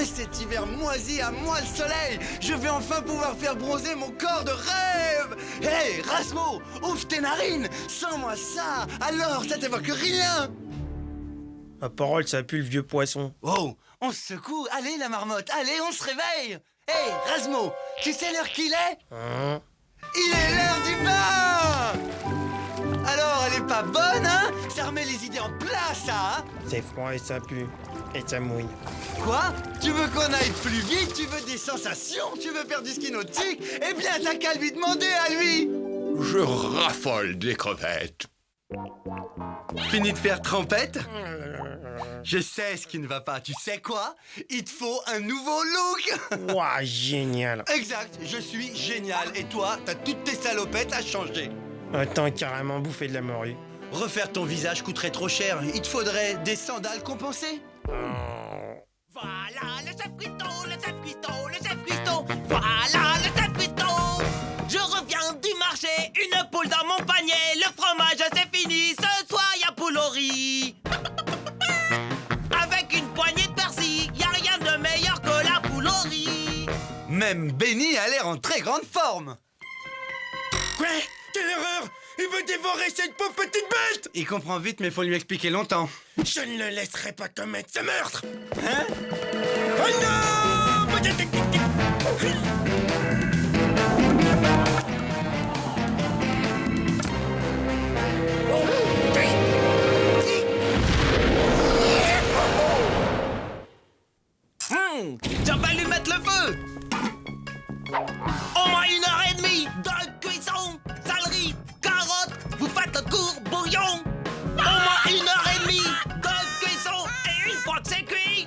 cet hiver moisi à moi le soleil. Je vais enfin pouvoir faire bronzer mon corps de rêve. Hé, Rasmo, ouvre tes narines. Sens-moi ça. Alors, ça t'évoque rien? Ma parole, ça pue le vieux poisson. Oh, on se secoue. Allez, la marmotte, allez, on se réveille. Hé, Rasmo, tu sais l'heure qu'il est? Hein? Il est l'heure du bain. Alors, elle est pas bonne, hein? Ça remet les idées en place, ça, hein? C'est froid et ça pue. Et ça mouille. Quoi? Tu veux qu'on aille plus vite? Tu veux des sensations? Tu veux faire du ski nautique? Eh bien, t'as qu'à lui demander à lui! Je raffole des crevettes. Fini de faire trempette? Je sais ce qui ne va pas. Tu sais quoi? Il te faut un nouveau look! Ouah, génial. Exact, je suis génial. Et toi, t'as toutes tes salopettes à changer. Attends, carrément bouffé de la morue. Refaire ton visage coûterait trop cher. Il te faudrait des sandales compensées. Voilà le chef cuistot, le chef cuistot, le chef cuistot. Voilà le chef cuistot. Je reviens du marché, une poule dans mon panier. Le fromage c'est fini, ce soir y'a poule au riz. Avec une poignée de persil, y'a rien de meilleur que la poule au riz. Même Benny a l'air en très grande forme. Quoi? Quelle erreur! Il veut dévorer cette pauvre petite bête! Il comprend vite, mais faut lui expliquer longtemps. Je ne le laisserai pas commettre ce meurtre! Hein? Oh non! J'en vais lui mettre le feu. Au moins 1h30 de cuisson. Céleri, carottes, vous faites le court bouillon. Au moins 1h30 de cuisson. Et une fois que c'est cuit,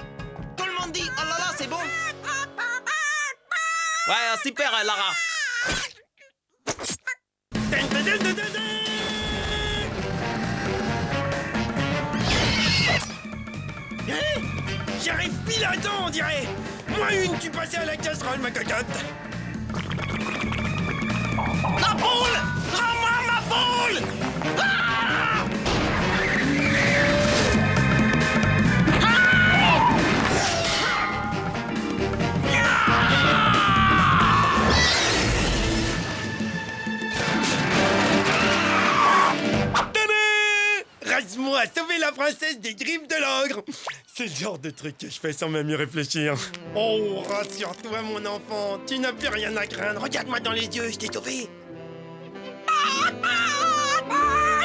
tout le monde dit oh là là, c'est bon. Ouais, super, Lara. J'arrive pile à temps, on dirait! Moi une, tu passais à la casserole, ma cocotte! La poule! Rends-moi ma poule! Ah! Rasmo a sauvé la princesse des griffes de l'ogre! C'est le genre de truc que je fais sans même y réfléchir. Oh, rassure-toi, mon enfant, tu n'as plus rien à craindre. Regarde-moi dans les yeux, je t'ai sauvé.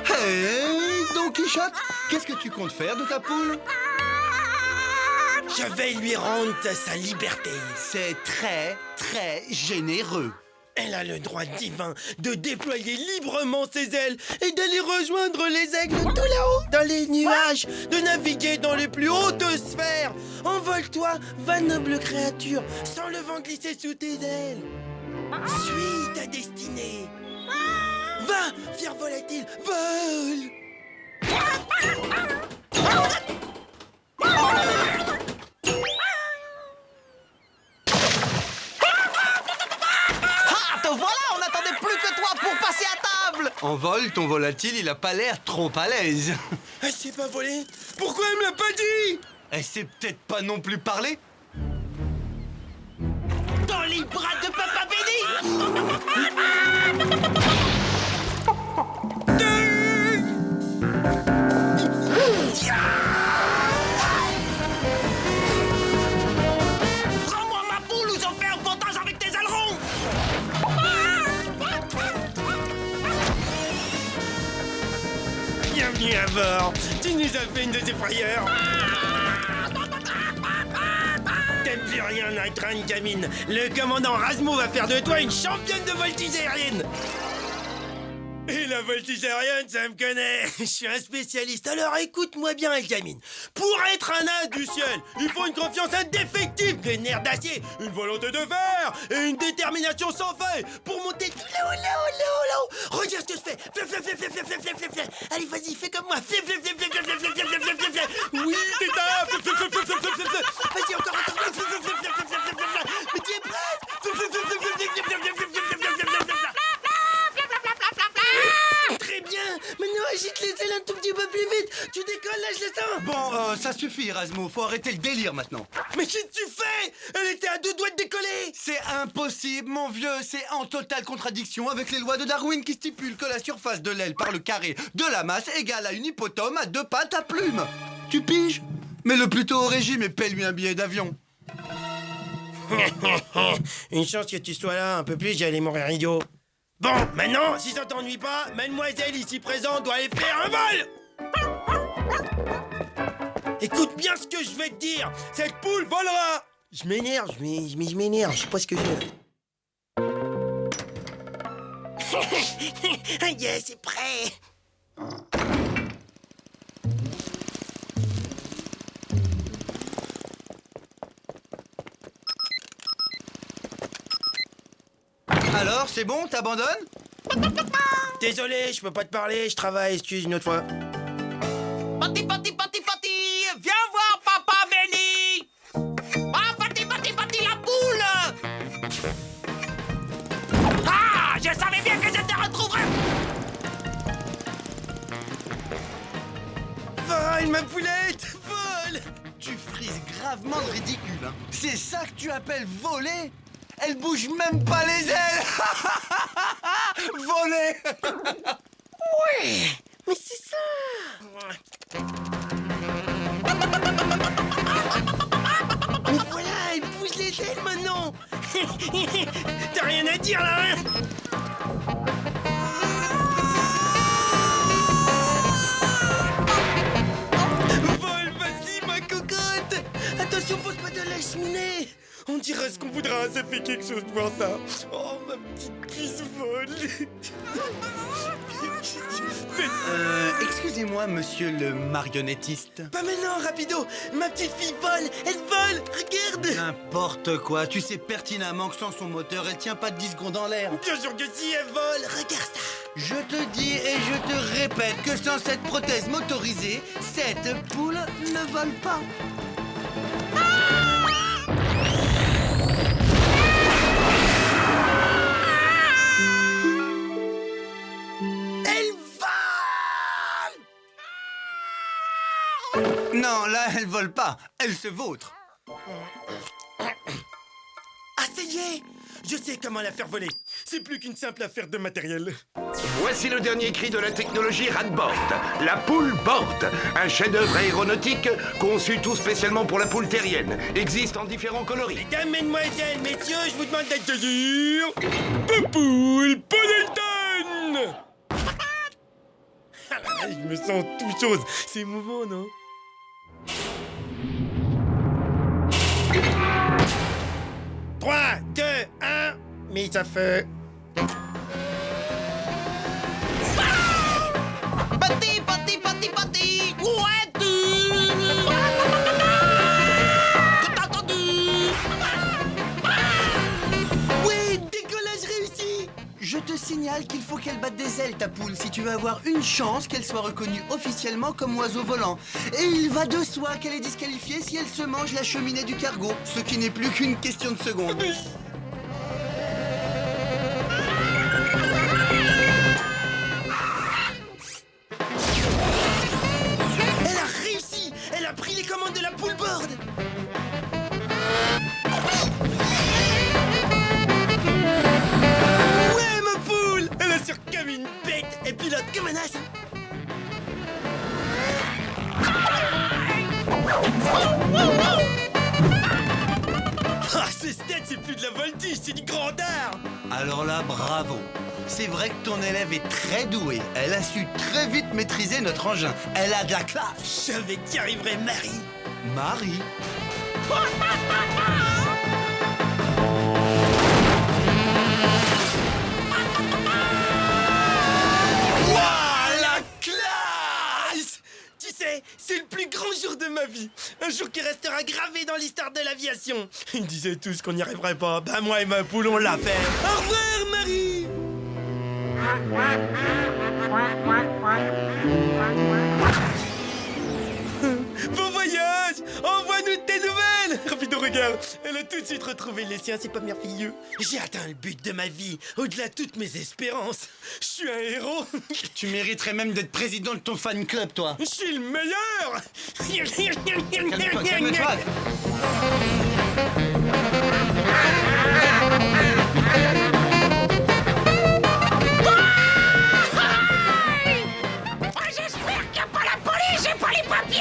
Hey, Don Quichotte, qu'est-ce que tu comptes faire de ta poule? Je vais lui rendre sa liberté. C'est très, très généreux. Elle a le droit divin de déployer librement ses ailes et d'aller rejoindre les aigles tout là-haut, dans les nuages, de naviguer dans les plus hautes sphères. Envole-toi, va noble créature, sans le vent glisser sous tes ailes. Suis ta destinée. Va, fier volatile, vole. En vol, ton volatile, il a pas l'air trop à l'aise. Elle s'est pas volée. Pourquoi elle me l'a pas dit? Elle sait peut-être pas non plus parler. Dans les bras de Papa Benny! Rends-moi ma poule ou j'en fais un pontage avec tes ailerons! Bienvenue à bord. Tu nous as fait une de tes frayeurs. T'as plus rien à craindre, gamine. Le commandant Rasmo va faire de toi une championne de voltige aérienne. Et la voltige aérienne, ça me connaît. Je suis un spécialiste. Alors écoute-moi bien, gamine. Pour être un as du ciel, il faut une confiance indéfectible, des nerfs d'acier, une volonté de fer et une détermination sans faille pour monter tout là-haut, là-haut, là-haut, là-haut. Regarde ce que je fais. Flip, flip, flip, flip, flip, flip, flip, flip. Allez, vas-y, fais comme moi. Flip, flip, flip, flip, flip, flip, flip, flip, flip, flip, flip. Oui, c'est ça. Flip, flip, flip, flip, flip, flip, flip. Vas-y, encore, encore. Flip, flip, flip, flip, flip, flip, flip, flip, flip. Mais tu es prête? Flip, flip, flip, flip, flip, flip, flip, flip, flip, flip, flip, flip, flip, flip, flip. Très bien. Maintenant, agite les ailes un tout petit peu plus vite. Tu décolles lâche le sang. Bon, ça suffit, Erasmo. Faut arrêter le délire maintenant. Mais qu'est-ce que tu fais? Elle était à 2 doigts de décoller. C'est impossible, mon vieux. C'est en totale contradiction avec les lois de Darwin qui stipulent que la surface de l'aile par le carré de la masse égale à une hippotome à 2 pattes à plumes. Tu piges? Mets-le plutôt au régime et paie-lui un billet d'avion. Une chance que tu sois là un peu plus, j'allais mourir idiot. Bon, maintenant, si ça t'ennuie pas, mademoiselle ici présente doit aller faire un vol. Écoute bien ce que je vais te dire. Cette poule volera. Je m'énerve, je m'énerve, je sais pas ce que je... Yes, c'est prêt. Alors, c'est bon, t'abandonnes? Désolé, je peux pas te parler, je travaille, excuse une autre fois. Pati, viens voir Papa Benny. Ah, Pati, la poule. Ah, je savais bien que je te retrouverais. Vole, ma poulette, vole. Tu frises gravement le ridicule, hein. C'est ça que tu appelles voler? Elle bouge même pas les ailes. Voler. Ouais, mais c'est ça. Mais voilà, elle bouge les ailes maintenant. T'as rien à dire là, hein? Vole, vas-y, ma cocotte. Attention, pose pas de la cheminée. On dirait ce qu'on voudra, ça fait quelque chose de voir ça. Oh, ma petite puce vole. Excusez-moi, monsieur le marionnettiste. Pas maintenant, rapido. Ma petite fille vole, elle vole, regarde. N'importe quoi, tu sais pertinemment que sans son moteur, elle tient pas 10 secondes en l'air. Bien sûr que si, elle vole, regarde ça. Je te dis et je te répète que sans cette prothèse motorisée, cette poule ne vole pas. Non, là, elle vole pas. Elle se vautre. Ah, ça y est. Je sais comment la faire voler. C'est plus qu'une simple affaire de matériel. Voici le dernier cri de la technologie Radboard, la poule board, un chef-d'œuvre aéronautique conçu tout spécialement pour la poule terrienne. Existe en différents coloris. Mesdames, mesdemoiselles, messieurs, je vous demande d'accueillir Poule Paddleton. Ah là là, je me sens tout chose. C'est émouvant, non? 3, 2, 1, mise à feu. Pati, où es-tu? Tout entendu? Oui, décollage réussi. Je te signale qu'il faut qu'elle batte des ailes, ta poule, si tu veux avoir une chance qu'elle soit reconnue officiellement comme oiseau volant. Et il va de soi qu'elle est disqualifiée si elle se mange la cheminée du cargo, ce qui n'est plus qu'une question de secondes. Elle a réussi. Elle a pris les commandes de la poule board. Ouais, ma poule. Elle assure comme une bête et pilote comme un as. Ah, ce stade, c'est plus de la voltige, c'est du grand art. Alors là, bravo. C'est vrai que ton élève est très douée. Elle a su très vite maîtriser notre engin. Elle a de la classe. Je savais que tu arriverais, Marie. Marie. Waouh, la classe! Tu sais, c'est le plus grand jour de ma vie. Un jour qui restera gravé dans l'histoire de l'aviation. Ils disaient tous qu'on n'y arriverait pas. Bah moi et ma poule, on l'a fait. Au revoir, Marie! Bon voyage! Envoie-nous tes nouvelles! elle, rapido, regarde. Elle a tout de suite retrouvé les siens, c'est pas merveilleux. J'ai atteint le but de ma vie, au-delà de toutes mes espérances. Je suis un héros. Tu mériterais même d'être président de ton fan club, toi. Je suis le meilleur. Calme-toi, calme-toi. J'espère qu'il n'y a pas la police et pas les papiers.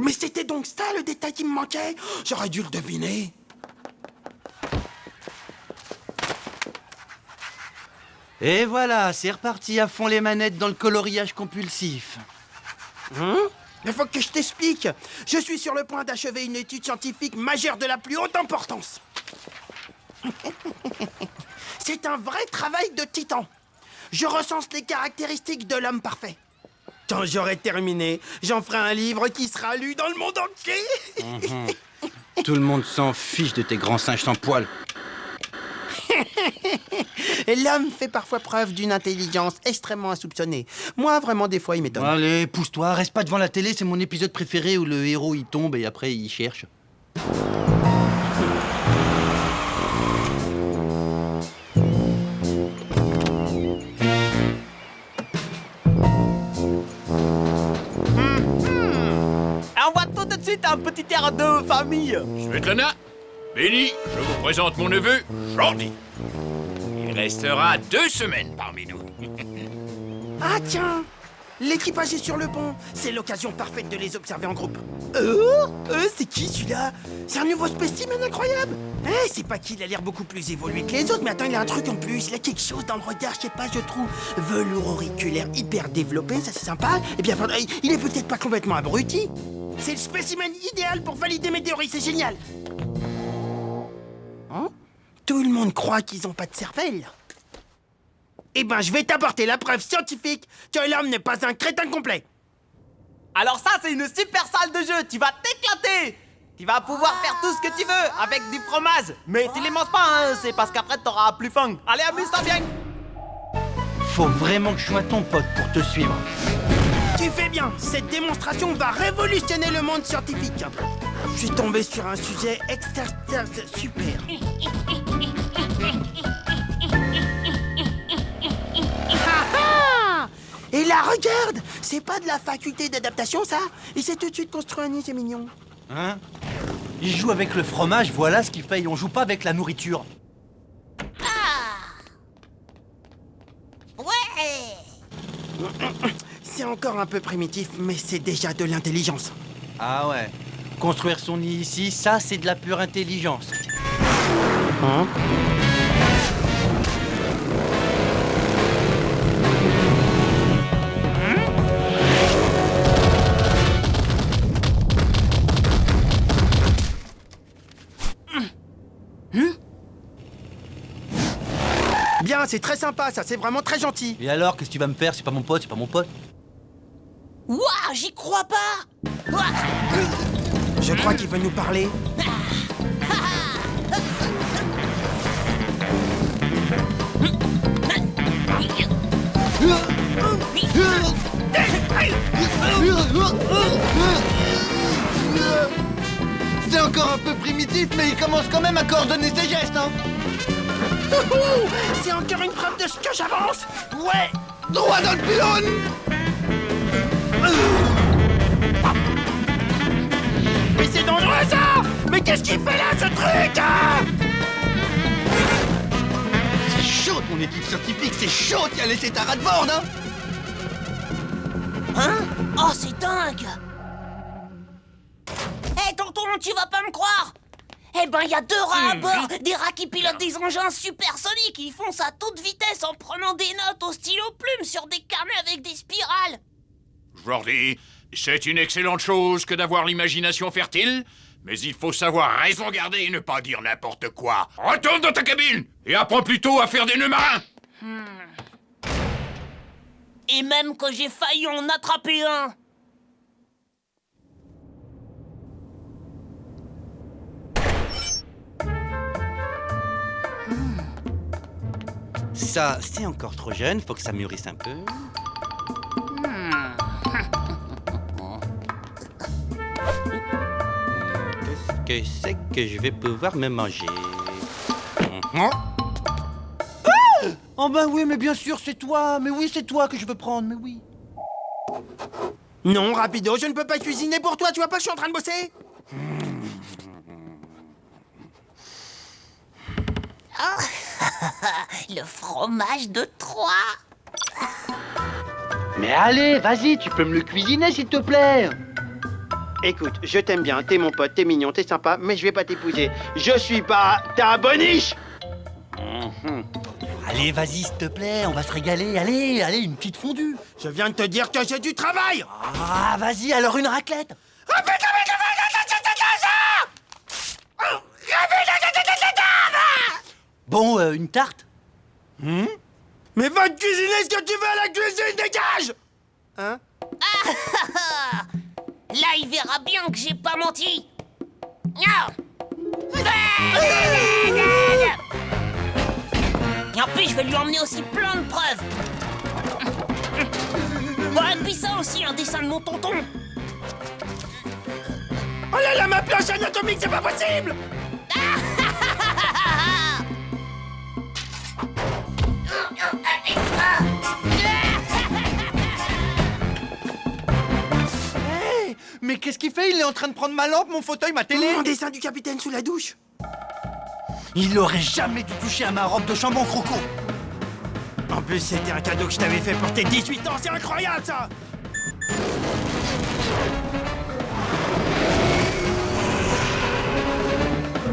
Mais c'était donc ça le détail qui me manquait. J'aurais dû le deviner. Et voilà, c'est reparti à fond les manettes dans le coloriage compulsif. Il faut que je t'explique. Je suis sur le point d'achever une étude scientifique majeure de la plus haute importance. C'est un vrai travail de titan. Je recense les caractéristiques de l'homme parfait. Quand j'aurai terminé, j'en ferai un livre qui sera lu dans le monde entier. Tout le monde s'en fiche de tes grands singes sans poils. L'homme fait parfois preuve d'une intelligence extrêmement insoupçonnée. Moi, vraiment, des fois, il m'étonne. Allez, pousse-toi, reste pas devant la télé, c'est mon épisode préféré où le héros il tombe et après il cherche. On voit tout de suite un petit air de famille. Svetlana, Benny, je vous présente mon neveu, Jordi. Il restera 2 semaines parmi nous. Ah tiens, l'équipage est sur le pont. C'est l'occasion parfaite de les observer en groupe. C'est qui celui-là? C'est un nouveau spécimen incroyable. C'est pas qu'il a l'air beaucoup plus évolué que les autres, mais attends, il a un truc en plus. Il a quelque chose dans le regard, je sais pas, je trouve. Velours auriculaire hyper développé, ça c'est sympa. Et bien, il est peut-être pas complètement abruti. C'est le spécimen idéal pour valider mes théories, c'est génial. Tout le monde croit qu'ils ont pas de cervelle. Eh ben, je vais t'apporter la preuve scientifique que l'homme n'est pas un crétin complet. Alors ça, c'est une super salle de jeu. Tu vas t'éclater. Tu vas pouvoir faire tout ce que tu veux avec du fromage. Mais tu les manges pas, hein. C'est parce qu'après, t'auras plus faim. Allez, amuse-toi bien. Faut vraiment que je sois ton pote pour te suivre. Tu fais bien. Cette démonstration va révolutionner le monde scientifique. Je suis tombé sur un sujet super. Et là, regarde! C'est pas de la faculté d'adaptation, ça? Il s'est tout de suite construit un nid, c'est mignon. Hein? Il joue avec le fromage, voilà ce qu'il fait. On joue pas avec la nourriture. Ouais. C'est encore un peu primitif, mais c'est déjà de l'intelligence. Ah ouais. Construire son nid ici, ça c'est de la pure intelligence. Bien, c'est très sympa, ça, c'est vraiment très gentil. Et alors, qu'est-ce que tu vas me faire? C'est pas mon pote, c'est pas mon pote. Ouah, j'y crois pas. Ouah. Je crois qu'il veut nous parler. C'est encore un peu primitif, mais il commence quand même à coordonner ses gestes, hein. C'est encore une preuve de ce que j'avance. Ouais, droit dans le pylône. Mais c'est dangereux, ça. Mais qu'est-ce qu'il fait là, ce truc, hein? C'est chaud, ton équipe scientifique, c'est chaud. T'y as laissé ta rate-borde, hein. Hein? Oh, c'est dingue. Hé, tonton, tu vas pas me croire? Eh ben, il y a 2 rats à bord, des rats qui pilotent des engins supersoniques. Ils font ça à toute vitesse en prenant des notes au stylo plume sur des carnets avec des spirales. Jordi, c'est une excellente chose que d'avoir l'imagination fertile, Mais il faut savoir raison garder et ne pas dire n'importe quoi. Retourne dans ta cabine et apprends plutôt à faire des nœuds marins. Et même que j'ai failli en attraper un. Ça, c'est encore trop jeune, faut que ça mûrisse un peu. Qu'est-ce que c'est que je vais pouvoir me manger? Oh bah oui, mais bien sûr, c'est toi. Mais oui, c'est toi que je veux prendre, mais oui. Non, rapido, je ne peux pas cuisiner pour toi, tu vois pas que je suis en train de bosser? Le fromage de Troyes. Mais allez, vas-y, tu peux me le cuisiner s'il te plaît. Écoute, je t'aime bien, t'es mon pote, t'es mignon, t'es sympa, mais je vais pas t'épouser. Je suis pas ta boniche. Allez, vas-y, s'il te plaît, on va se régaler. Allez, allez, une petite fondue. Je viens de te dire que j'ai du travail. Ah, vas-y, alors une raclette. Bon, une tarte. Mais va te cuisiner ce que tu veux à la cuisine, dégage. Hein? Là, il verra bien que j'ai pas menti. Et en plus, je vais lui emmener aussi plein de preuves. Bon, et puis ça aussi, un dessin de mon tonton. Oh là là, ma planche anatomique, c'est pas possible. Hey, mais qu'est-ce qu'il fait? Il est en train de prendre ma lampe, mon fauteuil, ma télé. Mon dessin du capitaine sous la douche. Il aurait jamais dû toucher à ma robe de chambon croco. En plus, c'était un cadeau que je t'avais fait pour tes 18 ans, c'est incroyable ça.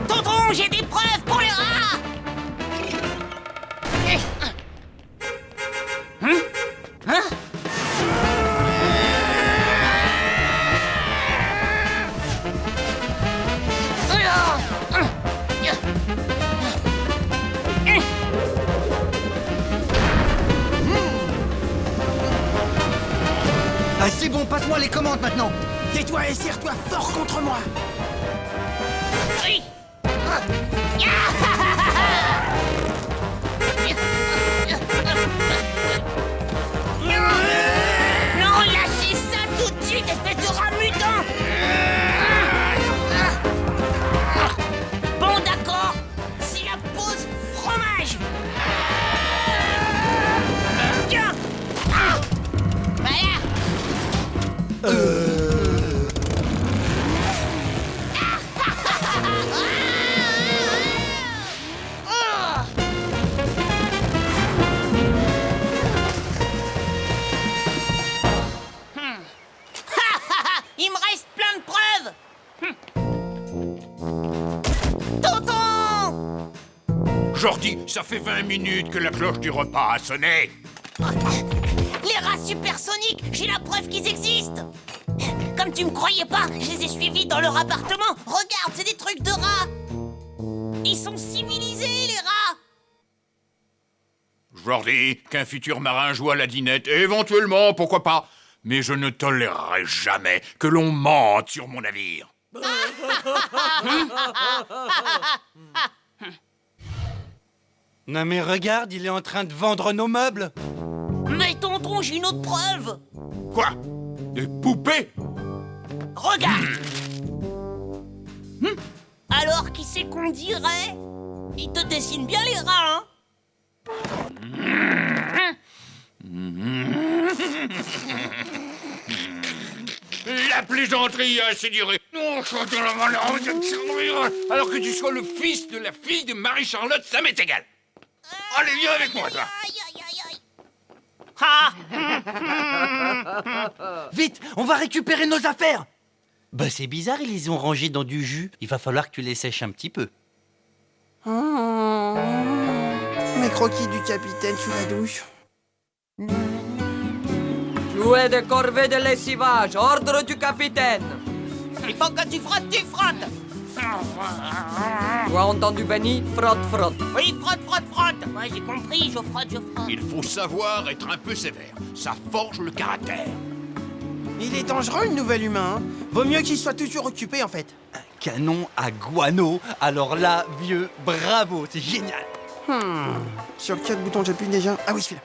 Tonton, j'ai des preuves pour les rats. Ah, c'est bon, passe-moi les commandes maintenant. Tais-toi et serre-toi fort contre moi. Oui. Non, lâchez ça tout de suite, espèce de rat mutant. Bon, d'accord, c'est la pause fromage. Tiens. Voilà. Il me reste plein de preuves. Tonton! Jordi, ça fait 20 minutes que la cloche du repas a sonné. Les rats supersoniques, j'ai la preuve qu'ils existent. Comme tu me croyais pas, je les ai suivis dans leur appartement. Regarde, c'est des trucs de rats. Ils sont civilisés, les rats. Jordi, qu'un futur marin joue à la dinette, éventuellement, pourquoi pas. Mais je ne tolérerai jamais que l'on mente sur mon navire. Non mais regarde, il est en train de vendre nos meubles. Mais tonton, j'ai une autre preuve. Quoi? Des poupées? Regarde. Alors, qui c'est qu'on dirait? Il te dessine bien les rats, hein? La plaisanterie a assez duré. Alors que tu sois le fils de la fille de Marie-Charlotte, ça m'est égal. Allez, viens avec moi, toi. Vite, on va récupérer nos affaires. Bah c'est bizarre, ils les ont rangés dans du jus. Il va falloir que tu les sèches un petit peu. Mes croquis du capitaine sous la douche. Jouet de corvée de lessivage, ordre du capitaine. Il faut que tu frottes, Tu as entendu, Benny? Frotte, frotte. Oui, frotte, frotte, frotte. Ouais, j'ai compris, je frotte, je frotte. Il faut savoir être un peu sévère. Ça forge le caractère. Il est dangereux, le nouvel humain. Hein. Vaut mieux qu'il soit toujours occupé, en fait. Canon à guano. Alors là, vieux, bravo, c'est génial. Sur quel bouton j'appuie déjà? Ah oui, celui-là.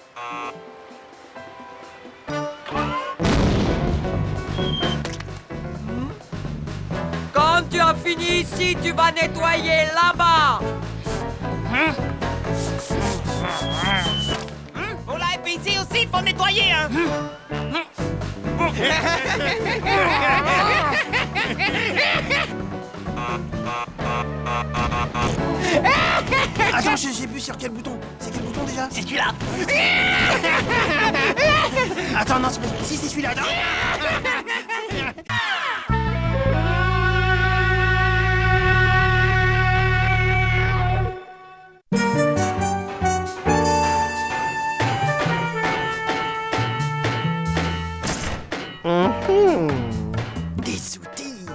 Quand tu as fini ici, tu vas nettoyer là-bas. Oh là, et puis ici aussi, faut nettoyer, hein. Attends, j'ai plus sur quel bouton. C'est quel bouton déjà? C'est celui-là. Attends, non, c'est pas celui-là. Si, c'est celui-là. Attends. Des outils.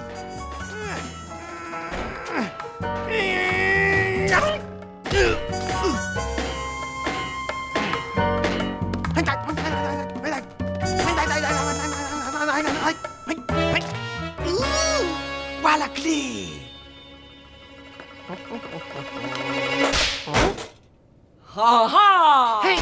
Voilà la clé. Ha ha! Hey.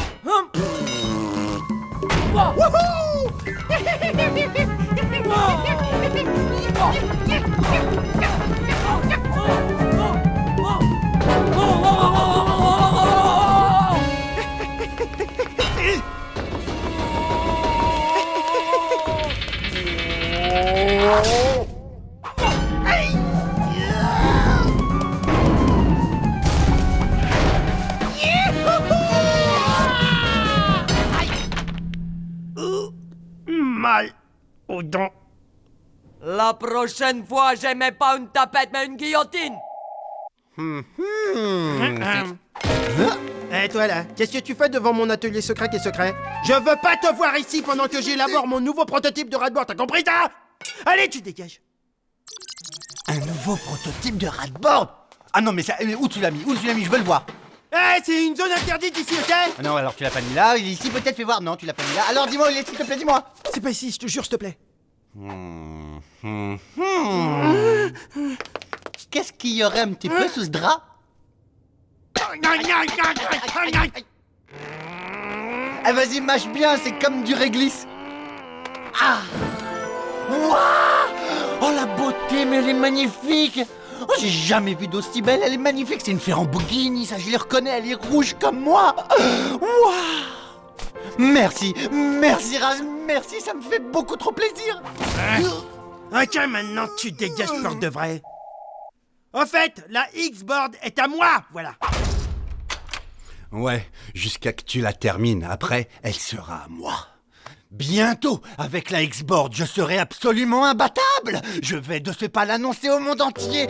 Mal aux dents. La prochaine fois, j'aimais pas une tapette, mais une guillotine. Eh toi là, qu'est-ce que tu fais devant mon atelier secret qui est secret? Je veux pas te voir ici pendant que j'élabore mon nouveau prototype de Radboard, t'as compris ça? Allez, tu dégages. Un nouveau prototype de Radboard. Ah non, mais ça, où tu l'as mis? Où tu l'as mis? Je veux le voir. Eh, c'est une zone interdite ici, ok? Ah non, alors tu l'as pas mis là. Ici, peut-être, fais voir. Non, tu l'as pas mis là. Alors dis-moi, s'il te plaît, dis-moi. C'est pas ici, je te jure, s'il te plaît. Qu'est-ce qu'il y aurait un petit peu sous ce drap? Ah, vas-y, mâche bien, c'est comme du réglisse. Ah! Waouh! Oh, la beauté, mais elle est magnifique! Oh, j'ai jamais vu d'aussi belle, elle est magnifique. C'est une Ferrambogini, ça, je les reconnais, elle est rouge comme moi. Waouh! Merci, merci Raz, merci, ça me fait beaucoup trop plaisir. Ok, maintenant tu dégages pour de vrai. Au fait, la X-Board est à moi, voilà. Ouais, jusqu'à que tu la termines. Après, elle sera à moi. Bientôt, avec la X-Board, je serai absolument imbattable. Je vais de ce pas l'annoncer au monde entier.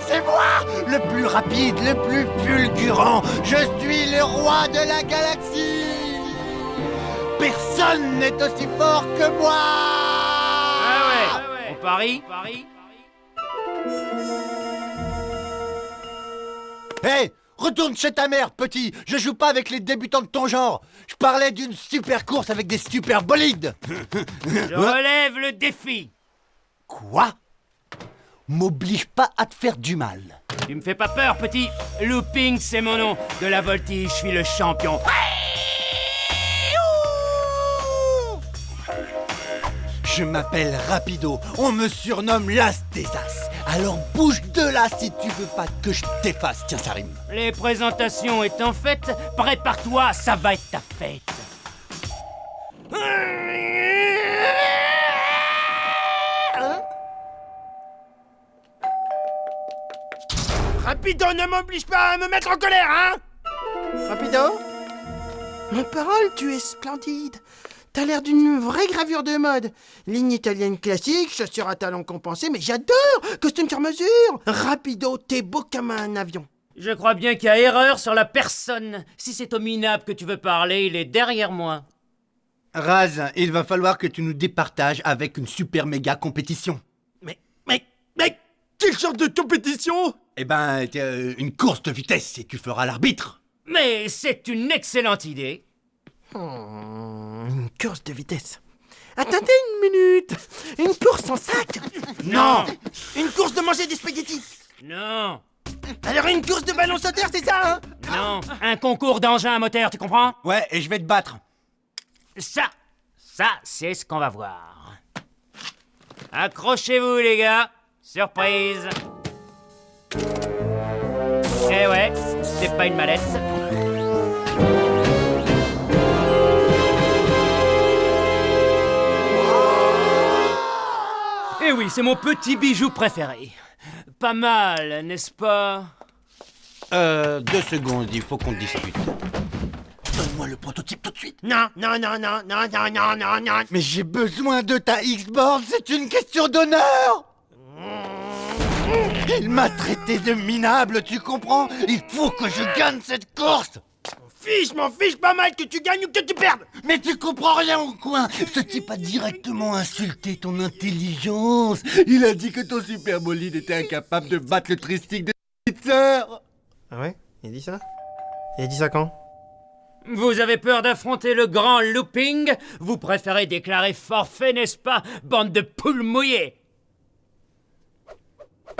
C'est moi, le plus rapide, le plus fulgurant. Je suis le roi de la galaxie. Personne n'est aussi fort que moi. Ah ouais. On parie? Hé, retourne chez ta mère, petit. Je joue pas avec les débutants de ton genre. Je parlais d'une super course avec des super bolides. Je relève le défi. Quoi? M'oblige pas à te faire du mal. Tu me fais pas peur, petit. Looping, c'est mon nom. De la voltige, je suis le champion. Je m'appelle Rapido. On me surnomme l'As des As. Alors bouge de là si tu veux pas que je t'efface. Tiens, ça rime. Les présentations étant faites, prépare-toi, ça va être ta fête. Rapido, ne m'oblige pas à me mettre en colère, hein? Rapido? Ma parole, tu es splendide. T'as l'air d'une vraie gravure de mode. Ligne italienne classique, chaussures à talons compensés, mais j'adore! Costume sur mesure! Rapido, t'es beau comme un avion. Je crois bien qu'il y a erreur sur la personne. Si c'est au minable que tu veux parler, il est derrière moi. Raz, il va falloir que tu nous départages avec une super méga compétition. Mais, quelle sorte de compétition? Eh ben, une course de vitesse et tu feras l'arbitre. Mais c'est une excellente idée. Une course de vitesse. Attendez une minute. Une course en sac? Non. Une course de manger des spaghettis? Non. Alors une course de ballon sauteur, c'est ça, hein? Non. Un concours d'engins à moteur, tu comprends? Ouais, et je vais te battre. Ça, c'est ce qu'on va voir. Accrochez-vous, les gars. Surprise. Eh ouais, c'est pas une mallette. Eh oui, c'est mon petit bijou préféré. Pas mal, n'est-ce pas? 2 secondes, il faut qu'on discute. Donne-moi le prototype tout de suite. Non. Mais j'ai besoin de ta X-Board, c'est une question d'honneur. Il m'a traité de minable, tu comprends? Il faut que je gagne cette course. M'en fiche pas mal que tu gagnes ou que tu perdes. Mais tu comprends rien au coin. Ce type a directement insulté ton intelligence. Il a dit que ton super bolide était incapable de battre le tristique de petite sœur. Ah ouais? Il a dit ça? Il a dit ça quand? Vous avez peur d'affronter le grand looping? Vous préférez déclarer forfait, n'est-ce pas, bande de poules mouillées?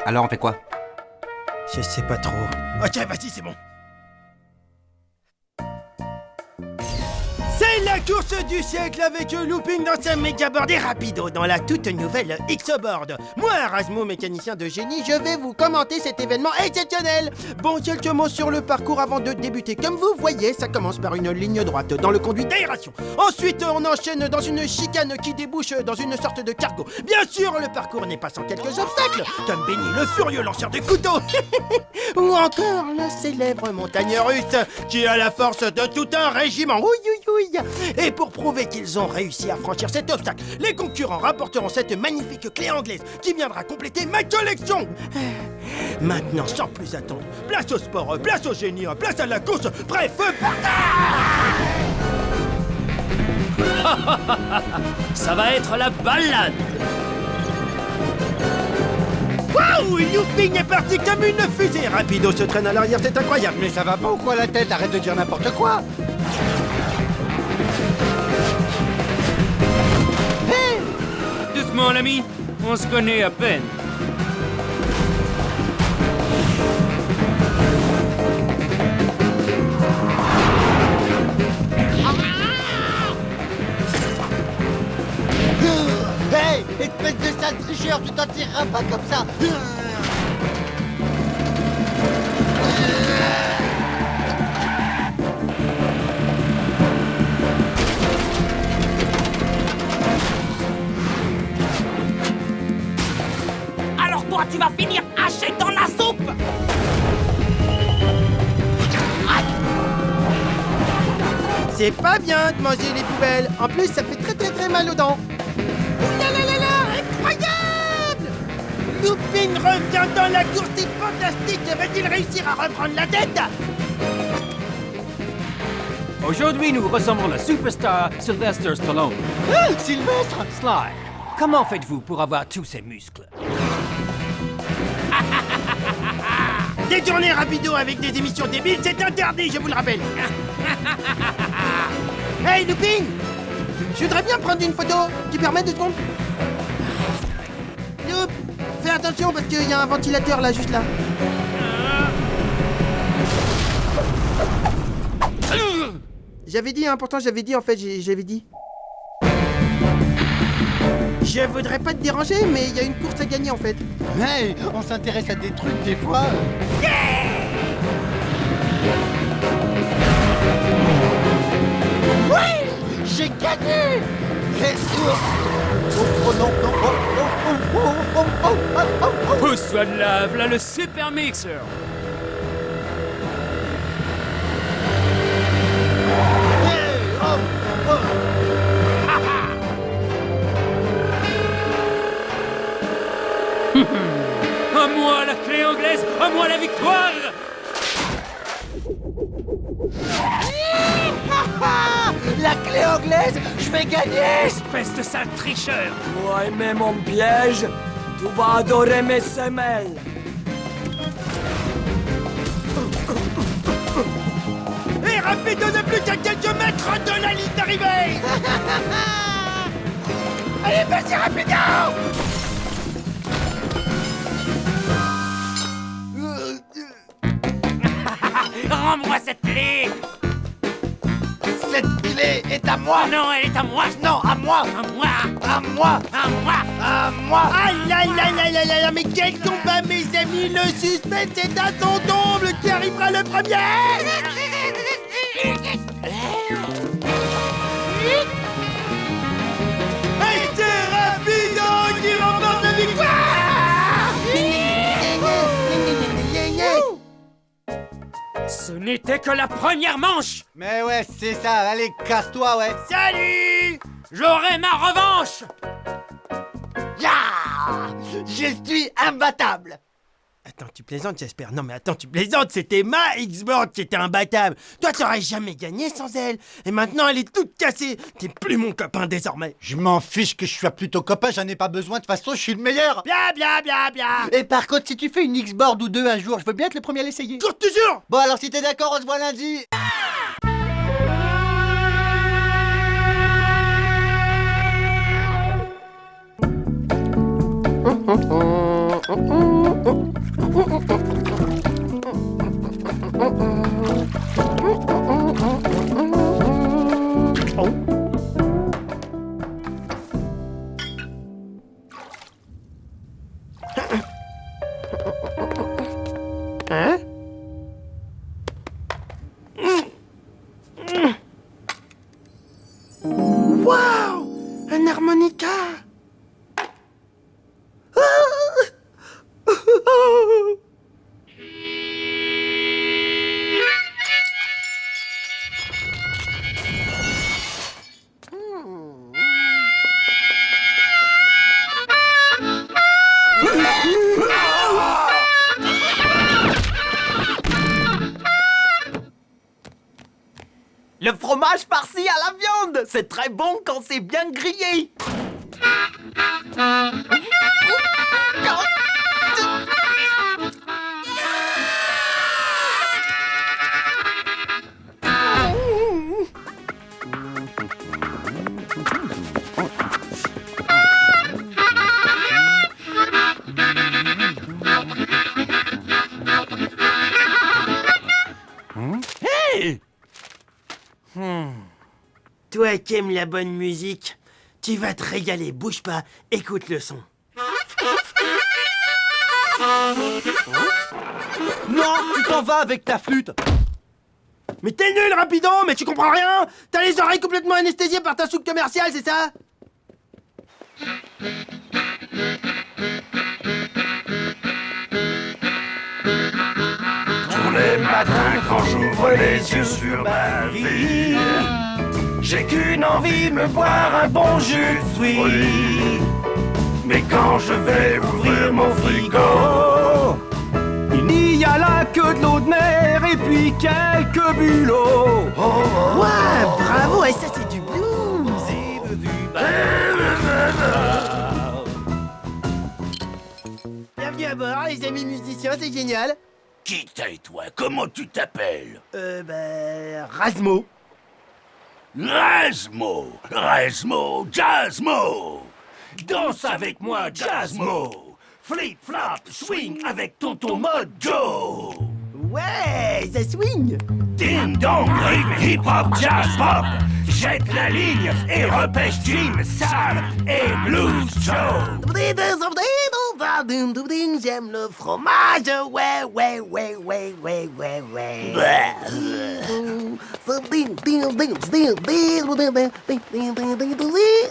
Alors on fait quoi? Je sais pas trop. Ok, vas-y, c'est bon. C'est la course du siècle avec Looping dans sa méga-board et Rapido dans la toute nouvelle X-Board. Moi, Razmo, mécanicien de génie, je vais vous commenter cet événement exceptionnel. Bon, quelques mots sur le parcours avant de débuter. Comme vous voyez, ça commence par une ligne droite dans le conduit d'aération. Ensuite, on enchaîne dans une chicane qui débouche dans une sorte de cargo. Bien sûr, le parcours n'est pas sans quelques obstacles, comme Benny, le furieux lanceur de couteaux. Ou encore la célèbre montagne russe, qui a la force de tout un régiment. Oui. Et pour prouver qu'ils ont réussi à franchir cet obstacle, les concurrents rapporteront cette magnifique clé anglaise qui viendra compléter ma collection. Maintenant, sans plus attendre, place au sport, place au génie, place à la course, bref, Ça va être la balade. Waouh, Looping est parti comme une fusée. Rapido se traîne à l'arrière, c'est incroyable. Mais ça va pas ou quoi la tête? Arrête de dire n'importe quoi. Doucement, l'ami. On se connaît à peine. Hey, espèce de sale tricheur, tu t'en tireras pas comme ça. Alors toi, tu vas finir haché dans la soupe. C'est pas bien de manger les poubelles. En plus, ça fait très mal aux dents. Incroyable! Looping revient dans la course, c'est fantastique. Va-t-il réussir à reprendre la tête? Aujourd'hui, nous recevons le superstar Sylvester Stallone. Sylvestre! Sly, comment faites-vous pour avoir tous ces muscles? Détourner Rapido avec des émissions débiles, c'est interdit, je vous le rappelle. Hey, Looping! Je voudrais bien prendre une photo. Tu permets 2 secondes? Loop, fais attention parce qu'il y a un ventilateur là, juste là. J'avais dit, hein, pourtant j'avais dit en fait, j'avais dit. Je voudrais pas te déranger, mais il y a une course à gagner en fait. Hey, on s'intéresse à des trucs des fois. Oui, j'ai gagné. Oh non, Pousse-toi de là, voilà le super mixer. À moi la clé anglaise, à moi la victoire! La clé anglaise, je vais gagner. Espèce de sale tricheur! Tu as aimé mon piège? Tu vas adorer mes semelles. Et rapido de plus qu'à quelques mètres de la ligne d'arrivée. Allez, vas-y, rapido. Rends-moi cette clé! Cette clé est à moi. Non, elle est à moi! Non, à moi. À moi! À moi. À moi! À moi. Ah là là là là là là, mais quel combat, mes amis! Le suspense est à son comble! Qui arrivera le premier? Et c'est Rapido qui remporte la victoire! Ce n'était que la première manche! Mais ouais, c'est ça. Allez, casse-toi, ouais. Salut! J'aurai ma revanche! Je suis imbattable. Attends, tu plaisantes, j'espère. Non mais attends, tu plaisantes, c'était ma X-Board qui était imbattable. Toi, t'aurais jamais gagné sans elle. Et maintenant, elle est toute cassée. T'es plus mon copain désormais. Je m'en fiche que je sois plutôt copain, j'en ai pas besoin. De toute façon, je suis le meilleur. Bla bla bla bla. Et par contre, si tu fais une X-board ou deux un jour, je veux bien être le premier à l'essayer. Toujours. Bon, alors si t'es d'accord, on se voit lundi. Waouh, un harmonica. Le fromage farci à la viande, c'est très bon quand c'est bien grillé. Toi qui aimes la bonne musique, tu vas te régaler. Bouge pas, écoute le son. Non, tu t'en vas avec ta flûte. Mais t'es nul, Rapido, mais tu comprends rien. T'as les oreilles complètement anesthésiées par ta soupe commerciale, c'est ça? Tous les matins quand j'ouvre les yeux sur ma vie, j'ai qu'une envie, me boire un bon jus de fruits. Mais quand je vais ouvrir mon frigo, Il n'y a là que de l'eau de mer et puis quelques bulots. Ouais, bravo, et ça c'est du blues. Bienvenue à bord, les amis musiciens, c'est génial. qui t'es toi? Comment tu t'appelles? Razmo. Razmo, Razmo, Jazzmo. Danse avec moi, Jazzmo. Flip, flop, swing avec tonton Mojo. Ouais, ça swing. Ding dong, rythme, hip hop, jazz pop. Jette la ligne et repêche Jim, Sam et Blues Joe. J'aime le fromage, ouais, ouais, ouais, ouais, ouais, ouais, ouais.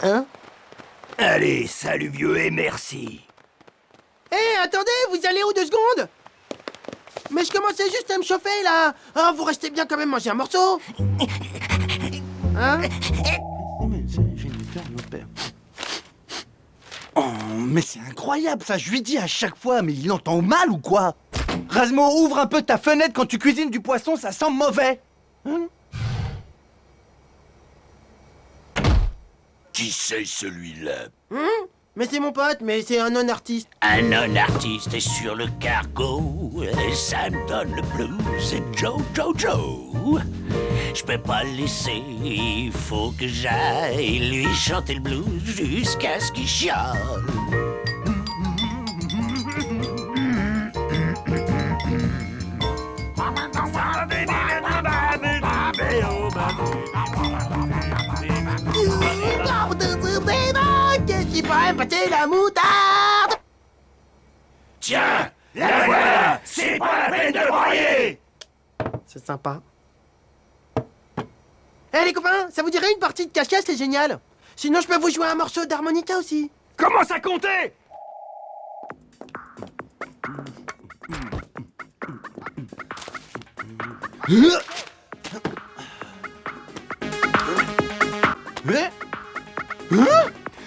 Hein? Allez, salut vieux et merci. Hé, attendez, vous allez où 2 secondes? Mais je commençais juste à me chauffer, là. Oh, vous restez bien quand même manger un morceau. Hein? Oh, mais c'est incroyable ça, je lui dis à chaque fois, mais il entend mal ou quoi? Razmo, ouvre un peu ta fenêtre quand tu cuisines du poisson, ça sent mauvais. Hein? Qui c'est celui-là? Mais c'est mon pote, mais c'est un non-artiste. Un non-artiste est sur le cargo, et ça me donne le blues. Et Joe. Je peux pas le laisser, il faut que j'aille lui chanter le blues jusqu'à ce qu'il chiale. Qu'est-ce qui pourrait me pâter la moutarde? Tiens, la voilà! C'est pas la peine de broyer! C'est sympa. Eh les copains, ça vous dirait une partie de cache-cache, c'est génial. Sinon je peux vous jouer un morceau d'harmonica aussi. Commence à compter!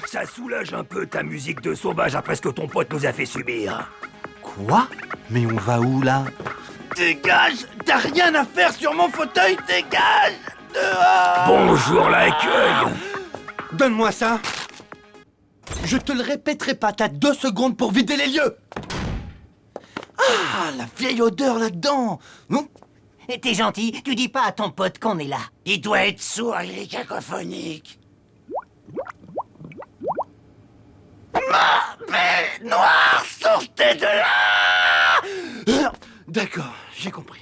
Ça soulage un peu ta musique de sauvage après ce que ton pote nous a fait subir. Quoi? Mais on va où là? Dégage! T'as rien à faire sur mon fauteuil, dégage! Dehors! Bonjour l'accueil! Donne-moi ça! Je te le répéterai pas, t'as 2 secondes pour vider les lieux! Ah, la vieille odeur là-dedans! Et t'es gentil, tu dis pas à ton pote qu'on est là. Il doit être sourd, il est cacophonique. Mais noir, sortez de là! D'accord, j'ai compris.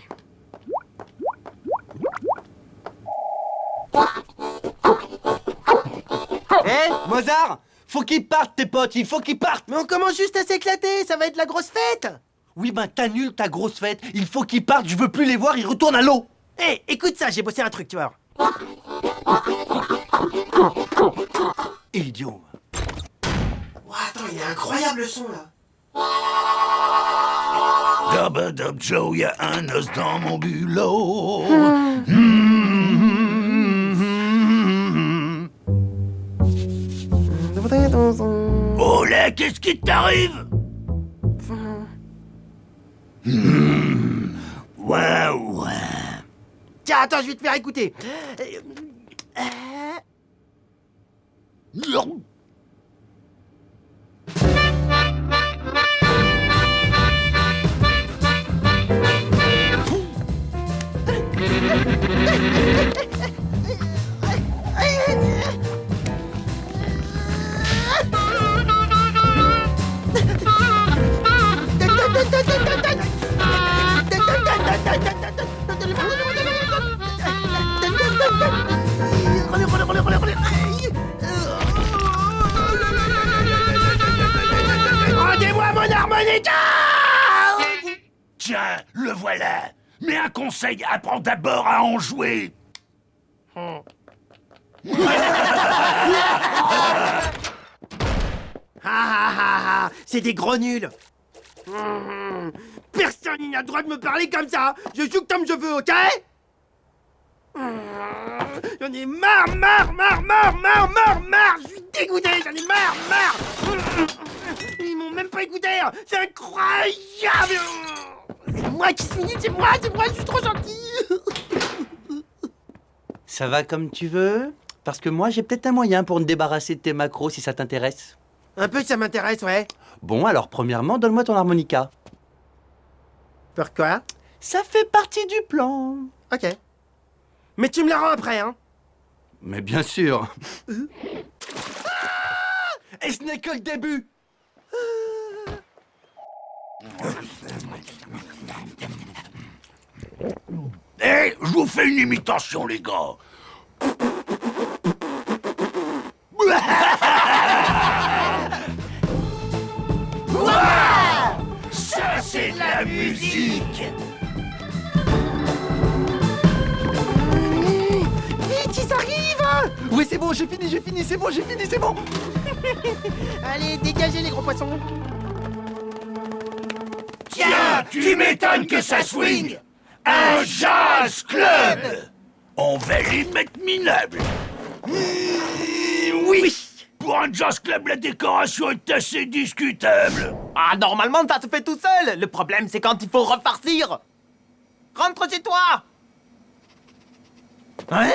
Hé, Mozart! Faut qu'ils partent, tes potes, il faut qu'ils partent! Mais on commence juste à s'éclater, ça va être la grosse fête. Oui, ben t'annules ta grosse fête, il faut qu'ils partent, je veux plus les voir, ils retournent à l'eau! Hé, écoute ça, j'ai bossé un truc, tu vois. Idiot! Oh, attends, il est incroyable le son là. Dub Joe, y'a un os dans mon bulot. Oh là, qu'est-ce qui t'arrive? Waouh! Tiens, attends, je vais te faire écouter. Rendez-moi mon harmonica! Tiens, le voilà. Mais un conseil, apprends d'abord à en jouer. C'est des gros nuls. Personne n'a le droit de me parler comme ça. Je joue comme je veux, ok? J'en ai marre. Je suis dégoûté, j'en ai marre. Ils m'ont même pas écouté. C'est incroyable. C'est moi qui suis nul, c'est moi, je suis trop gentil. Ça va comme tu veux? Parce que moi, j'ai peut-être un moyen pour me débarrasser de tes macros si ça t'intéresse. Un peu, ça m'intéresse, ouais. Bon, alors premièrement, donne-moi ton harmonica. Pourquoi? Ça fait partie du plan. Ok. Mais tu me la rends après, hein? Mais bien sûr. Et ce n'est que le début. Eh, je vous fais une imitation, les gars. Ça, c'est de la musique. Vite, ils arrivent! Oui, c'est bon, j'ai fini, c'est bon. Allez, dégagez les gros poissons. Tiens, tu m'étonnes que ça swing. Un jazz club. On va les mettre minables. Oui. Pour un jazz club, la décoration est assez discutable. Ah, normalement, ça se fait tout seul. Le problème, c'est quand il faut repartir. Rentre chez toi. Hein?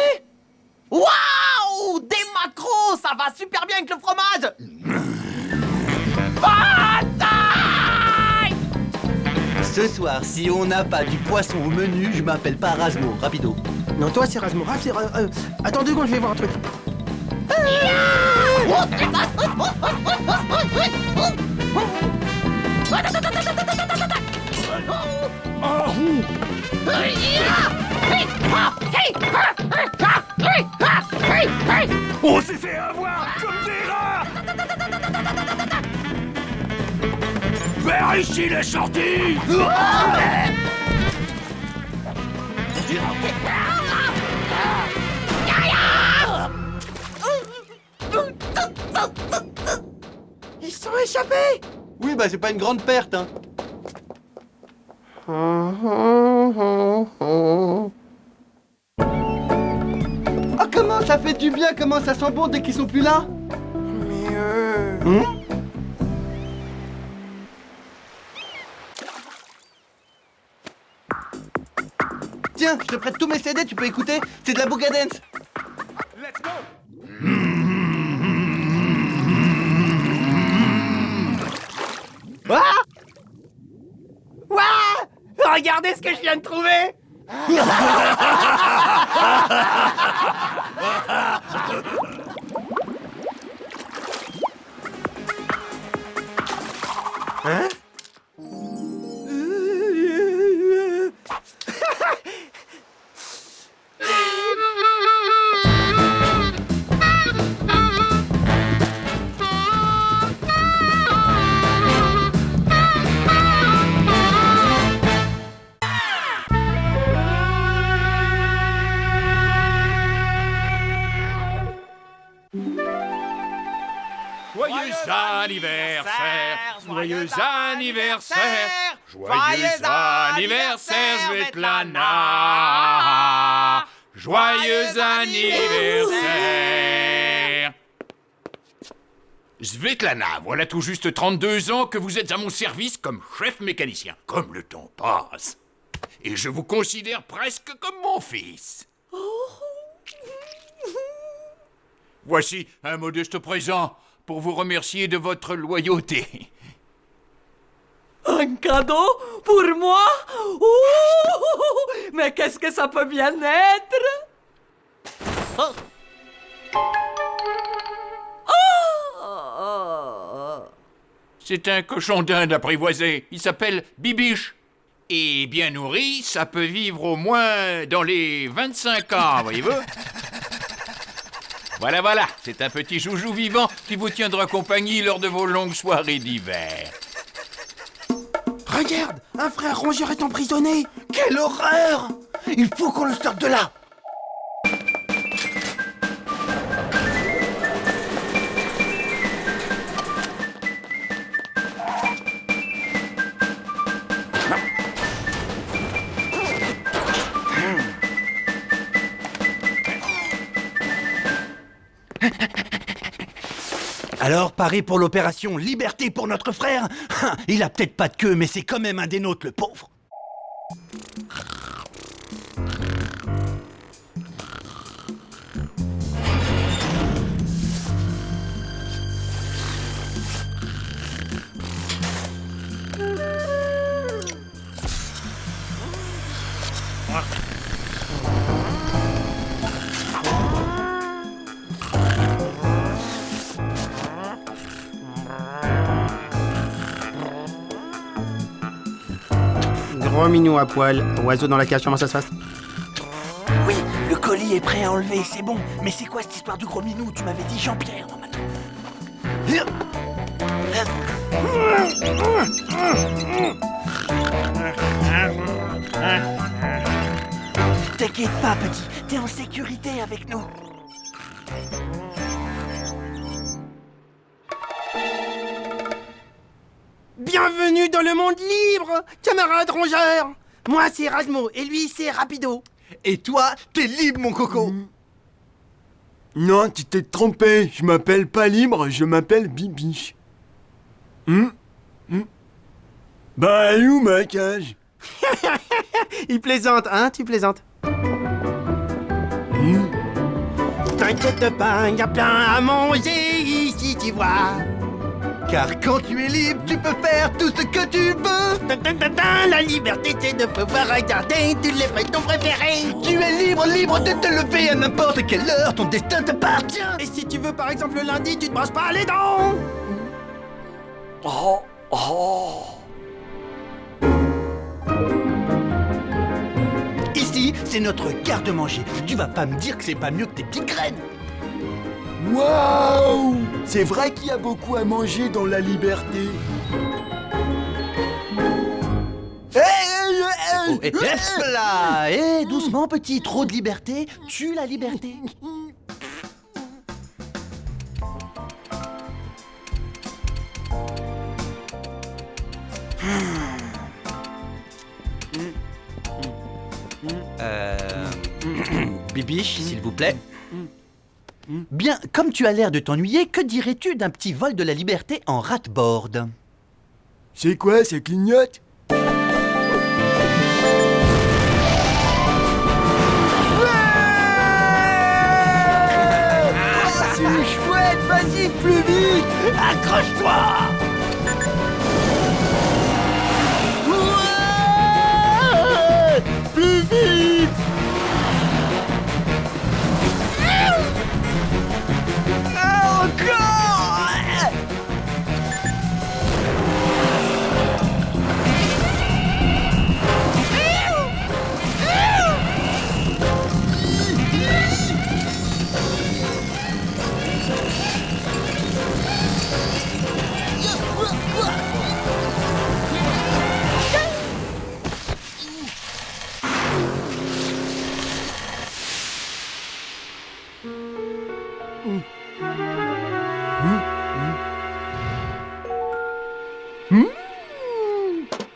Waouh! Des accro, ça va super bien avec le fromage. Ce soir, si on n'a pas du poisson au menu, je m'appelle pas Razmo, rapido. Non, toi, c'est Razmo. Attends 2 secondes, je vais voir un truc. On s'est fait avoir comme des rats. Vers ici les sorties. Ils se sont échappés. Oui, bah c'est pas une grande perte, hein. Ah, comment ça fait du bien, comment ça sent bon dès qu'ils sont plus là. Mais Tiens, je te prête tous mes CD, tu peux écouter. C'est de la Booga Dance. Let's go. Ah! Ouah! Regardez ce que je viens de trouver. Hein? Joyeux anniversaire, joyeux anniversaire, joyeux anniversaire, Svetlana, joyeux anniversaire. Svetlana, voilà tout juste 32 ans que vous êtes à mon service comme chef mécanicien. Comme le temps passe. Et je vous considère presque comme mon fils. Voici un modeste présent pour vous remercier de votre loyauté. Un cadeau pour moi? Ouh, mais qu'est-ce que ça peut bien être? C'est un cochon d'Inde apprivoisé. Il s'appelle Bibiche. Et bien nourri, ça peut vivre au moins dans les 25 ans, voyez-vous? Voilà, c'est un petit joujou vivant qui vous tiendra compagnie lors de vos longues soirées d'hiver. Regarde, un frère rongeur est emprisonné. Quelle horreur! Il faut qu'on le sorte de là. Alors, paré pour l'opération Liberté pour notre frère? Il a peut-être pas de queue, mais c'est quand même un des nôtres, le pauvre. Grand minou à poil, oiseau dans la cage, comment ça se passe? Oui, le colis est prêt à enlever, c'est bon. Mais c'est quoi cette histoire de gros minou? Tu m'avais dit Jean-Pierre, normalement. T'inquiète pas, petit. T'es en sécurité avec nous. Bienvenue dans le monde libre, camarade rongeur. Moi, c'est Razmo, et lui, c'est Rapido. Et toi, t'es libre, mon coco. Non, tu t'es trompé. Je m'appelle pas Libre, je m'appelle Bibiche. Bah, elle est où ma cage? Il plaisante, hein, tu plaisantes. t'inquiète pas, y a plein à manger ici, tu vois. Car quand tu es libre, tu peux faire tout ce que tu veux. La liberté, c'est de pouvoir regarder tous les feuilletons préférés. Tu es libre de te lever à n'importe quelle heure, ton destin t'appartient. Et si tu veux, par exemple, le lundi, tu te brosses pas les dents. Ici, c'est notre garde-manger. Tu vas pas me dire que c'est pas mieux que tes petites graines. Waouh! C'est vrai qu'il y a beaucoup à manger dans la liberté. Hop là. Doucement, petit, trop de liberté tue la liberté. Bibiche, s'il vous plaît. Bien, comme tu as l'air de t'ennuyer, que dirais-tu d'un petit vol de la liberté en rat-board? C'est quoi, ça clignote? C'est chouette, vas-y, plus vite! Accroche-toi! Ouais, plus vite! Encore!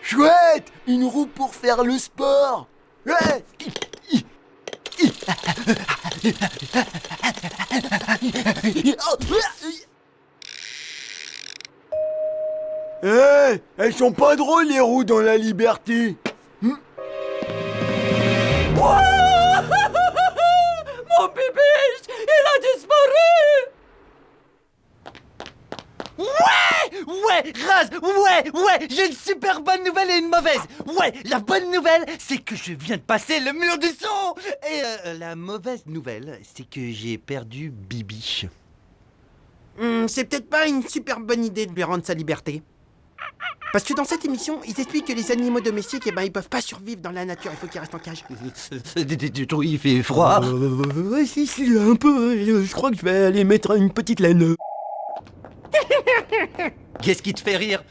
Chouette! Une roue pour faire le sport! Ouais. Elles sont pas drôles les roues dans la liberté! Mon bibiche, il a disparu. Ouais, Raz, ouais, j'ai une super bonne nouvelle et une mauvaise. Ouais, la bonne nouvelle, c'est que je viens de passer le mur du son. Et la mauvaise nouvelle, c'est que j'ai perdu Bibiche. C'est peut-être pas une super bonne idée de lui rendre sa liberté. Parce que dans cette émission, ils expliquent que les animaux domestiques, ils peuvent pas survivre dans la nature, il faut qu'ils restent en cage. Il fait froid. Ouais, si, un peu. Je crois que je vais aller mettre une petite laine. Qu'est-ce qui te fait rire?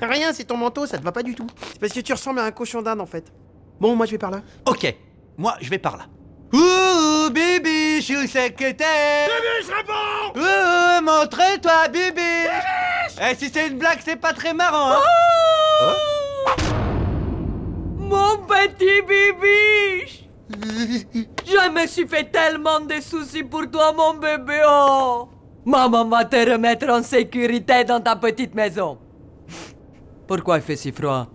Rien, c'est ton manteau, ça te va pas du tout. C'est parce que tu ressembles à un cochon d'Inde en fait. Bon, moi je vais par là. Ok, moi je vais par là. Ouh, Bibiche, où c'est que t'es? Bibiche, réponds! Montre-toi, Bibiche! Eh, si c'est une blague, c'est pas très marrant, hein? Mon petit bibiche. Je me suis fait tellement de soucis pour toi, mon bébé. Oh. Maman va te remettre en sécurité dans ta petite maison. Pourquoi il fait si froid?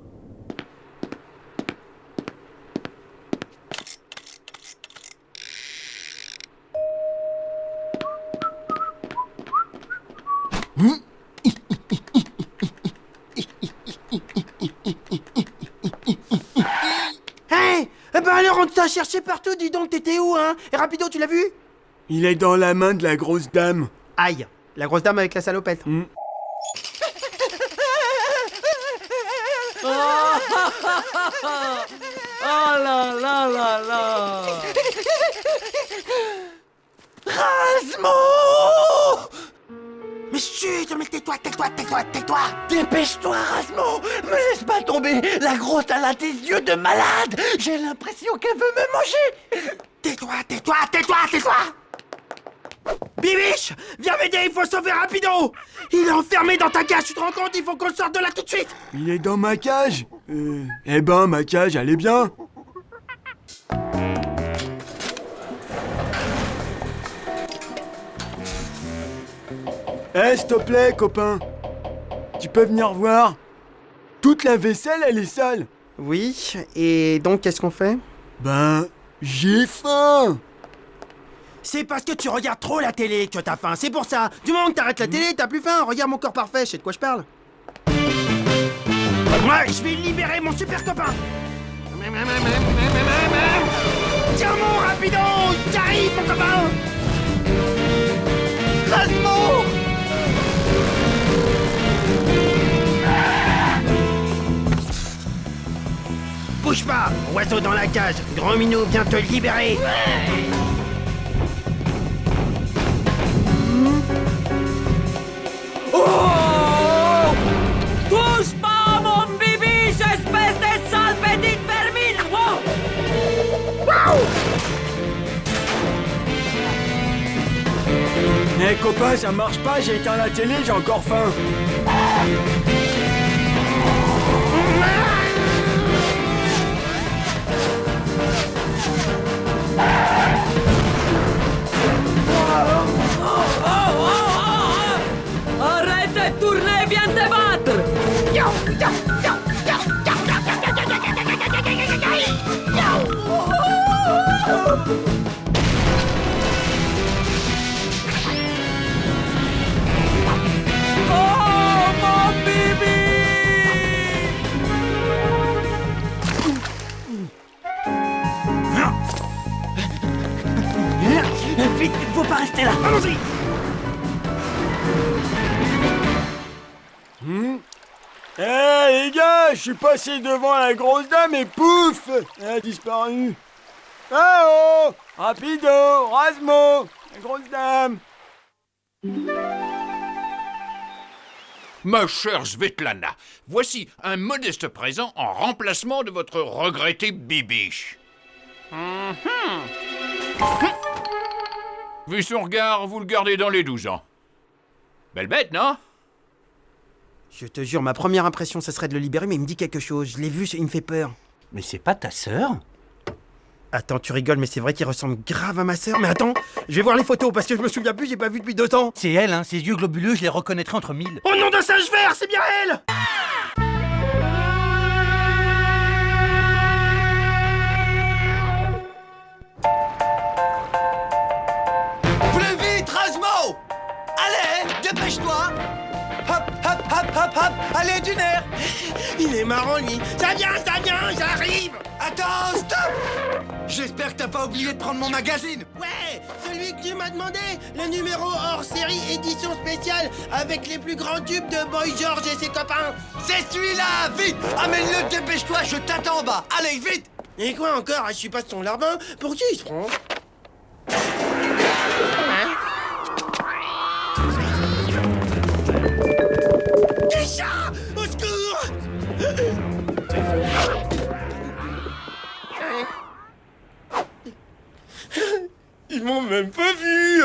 Hey! Eh ben alors on t'a cherché partout, dis donc, t'étais où, hein? Et rapido, tu l'as vu? Il est dans la main de la grosse dame. Aïe! La grosse dame avec la salopette. Oh là là là là. Rasmo! Mais chut! Mais tais-toi! Dépêche-toi, Rasmo! Me laisse pas tomber! La grosse, elle a des yeux de malade! J'ai l'impression qu'elle veut me manger! Tais-toi! Bibiche! Viens m'aider, il faut sauver rapido! Il est enfermé dans ta cage, tu te rends compte? Il faut qu'on sorte de là tout de suite! Il est dans ma cage. Eh ben, ma cage, elle est bien. S'il te plaît, copain. Tu peux venir voir. Toute la vaisselle, elle est sale. Oui, et donc qu'est-ce qu'on fait? Ben, j'ai faim. C'est parce que tu regardes trop la télé que t'as faim, c'est pour ça. Du moment que t'arrêtes la télé, t'as plus faim. Regarde mon corps parfait, je sais de quoi je parle. Moi, je vais libérer mon super copain. Tiens mon rapido, j'arrive mon copain. Rasmo. Bouge pas, oiseau dans la cage. Grand minou vient te libérer. Oh! Touche pas à mon bibiche, espèce de sale petite vermine! Wow! Eh copain, ça marche pas, j'ai éteint la télé, j'ai encore faim. Arrête de tourner, viens te battre! Oh, mon bibi! Vite, faut pas rester là. Allons-y. Eh les gars, je suis passé devant la grosse dame et pouf, elle a disparu. Ah oh, rapido, Rasmo, la grosse dame. Ma chère Svetlana, voici un modeste présent en remplacement de votre regretté Bibiche. Vu son regard, vous le gardez dans les 12 ans. Belle bête, non? Je te jure, ma première impression, ça serait de le libérer, mais il me dit quelque chose. Je l'ai vu, il me fait peur. Mais c'est pas ta sœur? Attends, tu rigoles, mais c'est vrai qu'il ressemble grave à ma sœur. Mais attends, je vais voir les photos, parce que je me souviens plus, j'ai pas vu depuis 2 ans. C'est elle, hein, ses yeux globuleux, je les reconnaîtrais entre 1000. Oh nom d'un singe vert, c'est bien elle! Plus vite, Rasmo! Allez, dépêche-toi! Hop, hop, hop, hop, hop! Allez, du nerf! Il est marrant, lui. Ça vient, j'arrive! Attends, stop! J'espère que t'as pas oublié de prendre mon magazine! Ouais, celui que tu m'as demandé, le numéro hors série édition spéciale avec les plus grands tubes de Boy George et ses copains. C'est celui-là! Vite! Amène-le, dépêche-toi, je t'attends en bas! Allez, vite! Et quoi encore? Je suis pas son larbin. Pour qui il se prend? Des chats! Au secours! Ils m'ont même pas vu!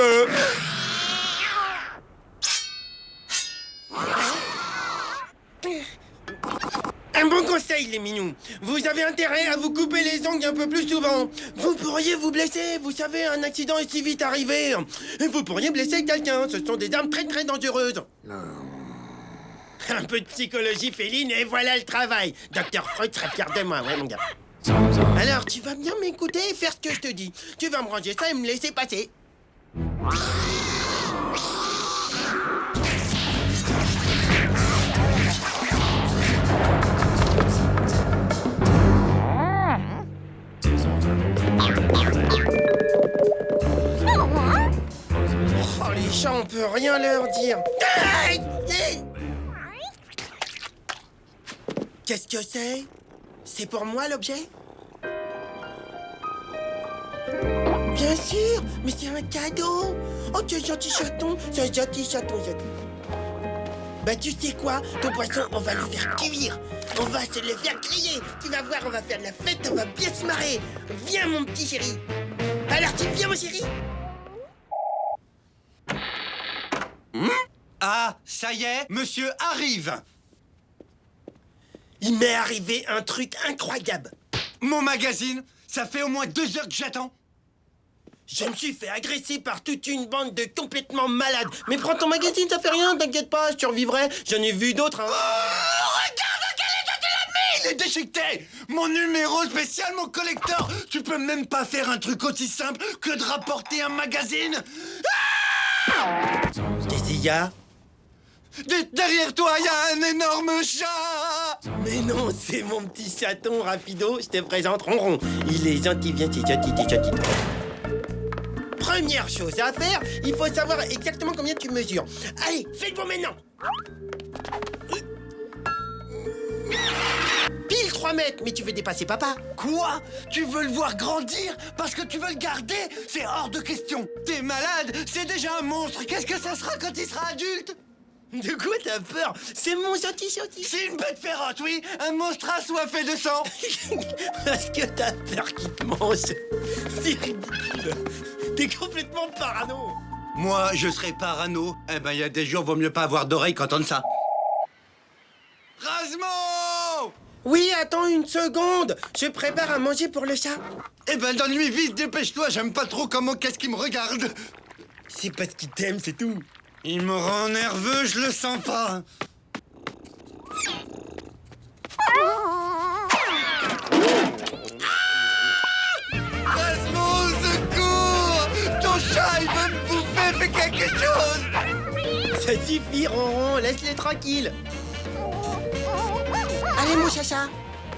Un bon conseil, les minous. Vous avez intérêt à vous couper les ongles un peu plus souvent. Vous pourriez vous blesser. Vous savez, un accident est si vite arrivé. Et vous pourriez blesser quelqu'un. Ce sont des armes très très dangereuses. Un peu de psychologie féline et voilà le travail. Docteur Freud serait fier de moi, ouais, mon gars. Alors, tu vas bien m'écouter et faire ce que je te dis. Tu vas me ranger ça et me laisser passer. Oh, les chats, on peut rien leur dire. Qu'est-ce que c'est? C'est pour moi, l'objet? Bien sûr, mais c'est un cadeau. Oh, tu es gentil chaton, c'est un gentil chaton. Bah, tu sais quoi? Ton poisson, on va le faire cuire. On va se le faire griller. Tu vas voir, on va faire la fête, on va bien se marrer. Viens, mon petit chéri. Alors, tu viens, mon chéri? Ah, ça y est, monsieur arrive! Il m'est arrivé un truc incroyable. Mon magazine, ça fait au moins 2 heures que j'attends. Je me suis fait agresser par toute une bande de complètement malades. Mais prends ton magazine, ça fait rien, t'inquiète pas, je survivrai. J'en ai vu d'autres, hein. Oh, regarde quel état tu l'as mis! il est déchiqueté. Mon numéro spécial, mon collector. Tu peux même pas faire un truc aussi simple que de rapporter un magazine. Qu'est-ce qu'il y a? Derrière toi, il y a un énorme chat. Mais non, c'est mon petit chaton Rapido, je te présente Ronron. Il est gentil, bien, c'est gentil, t'es gentil. Première chose à faire, il faut savoir exactement combien tu mesures. Allez, fais le bon maintenant. Pile 3 mètres, mais tu veux dépasser papa. Quoi? Tu veux le voir grandir parce que tu veux le garder? C'est hors de question. T'es malade? C'est déjà un monstre. Qu'est-ce que ça sera quand il sera adulte? De quoi t'as peur? C'est mon gentil. C'est une bête féroce, oui. Un monstre assoiffé de sang. Parce que t'as peur qu'il te mange. C'est ridicule. T'es complètement parano. Moi, je serais parano. Eh ben, il y a des jours, vaut mieux pas avoir d'oreilles qu'entendre ça. Rasmo! Oui, attends une seconde. Je prépare à manger pour le chat. Eh ben, donne-lui vite, dépêche-toi. J'aime pas trop comment qu'est-ce qu'il me regarde. C'est parce qu'il t'aime, c'est tout. Il me rend nerveux, je le sens pas. Rasmo, secours! Ton chat, il veut me bouffer, fais quelque chose! Ça suffit, Ronron, laisse-les tranquilles. Allez, mon chacha,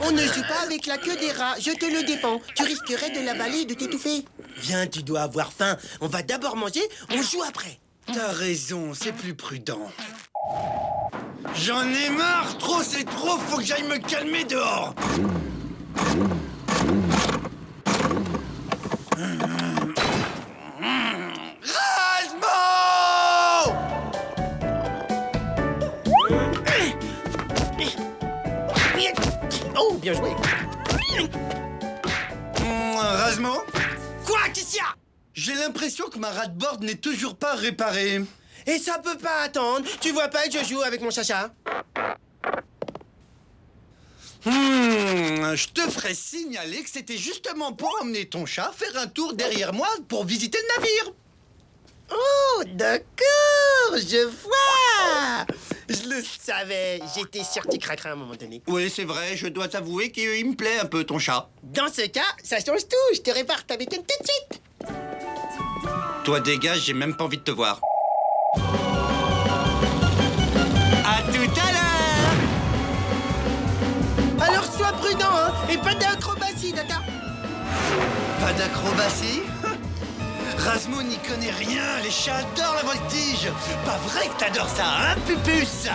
on ne joue pas avec la queue des rats, je te le défends. Tu risquerais de l'avaler et de t'étouffer. Viens, tu dois avoir faim. On va d'abord manger, on joue après. T'as raison, c'est plus prudent. J'en ai marre, trop c'est trop, faut que j'aille me calmer dehors. Rasmo! Oh, bien joué. Rasmo? Quoi, qu'est-ce qu'il y a? J'ai l'impression que ma rat-board n'est toujours pas réparée. Et ça peut pas attendre. Tu vois pas que je joue avec mon chacha? Je te ferais signaler que c'était justement pour emmener ton chat faire un tour derrière moi pour visiter le navire. Oh, d'accord, je vois. Je le savais. J'étais sûr que tu craquerais à un moment donné. Oui, c'est vrai, je dois t'avouer qu'il me plaît un peu ton chat. Dans ce cas, ça change tout. Je te répare ta bécane tout de suite. Toi dégage, j'ai même pas envie de te voir. À tout à l'heure! Alors sois prudent, hein, et pas d'acrobatie, d'accord? Pas d'acrobatie? Rasmo n'y connaît rien, les chats adorent la voltige. Pas vrai que t'adores ça, hein, Pupus?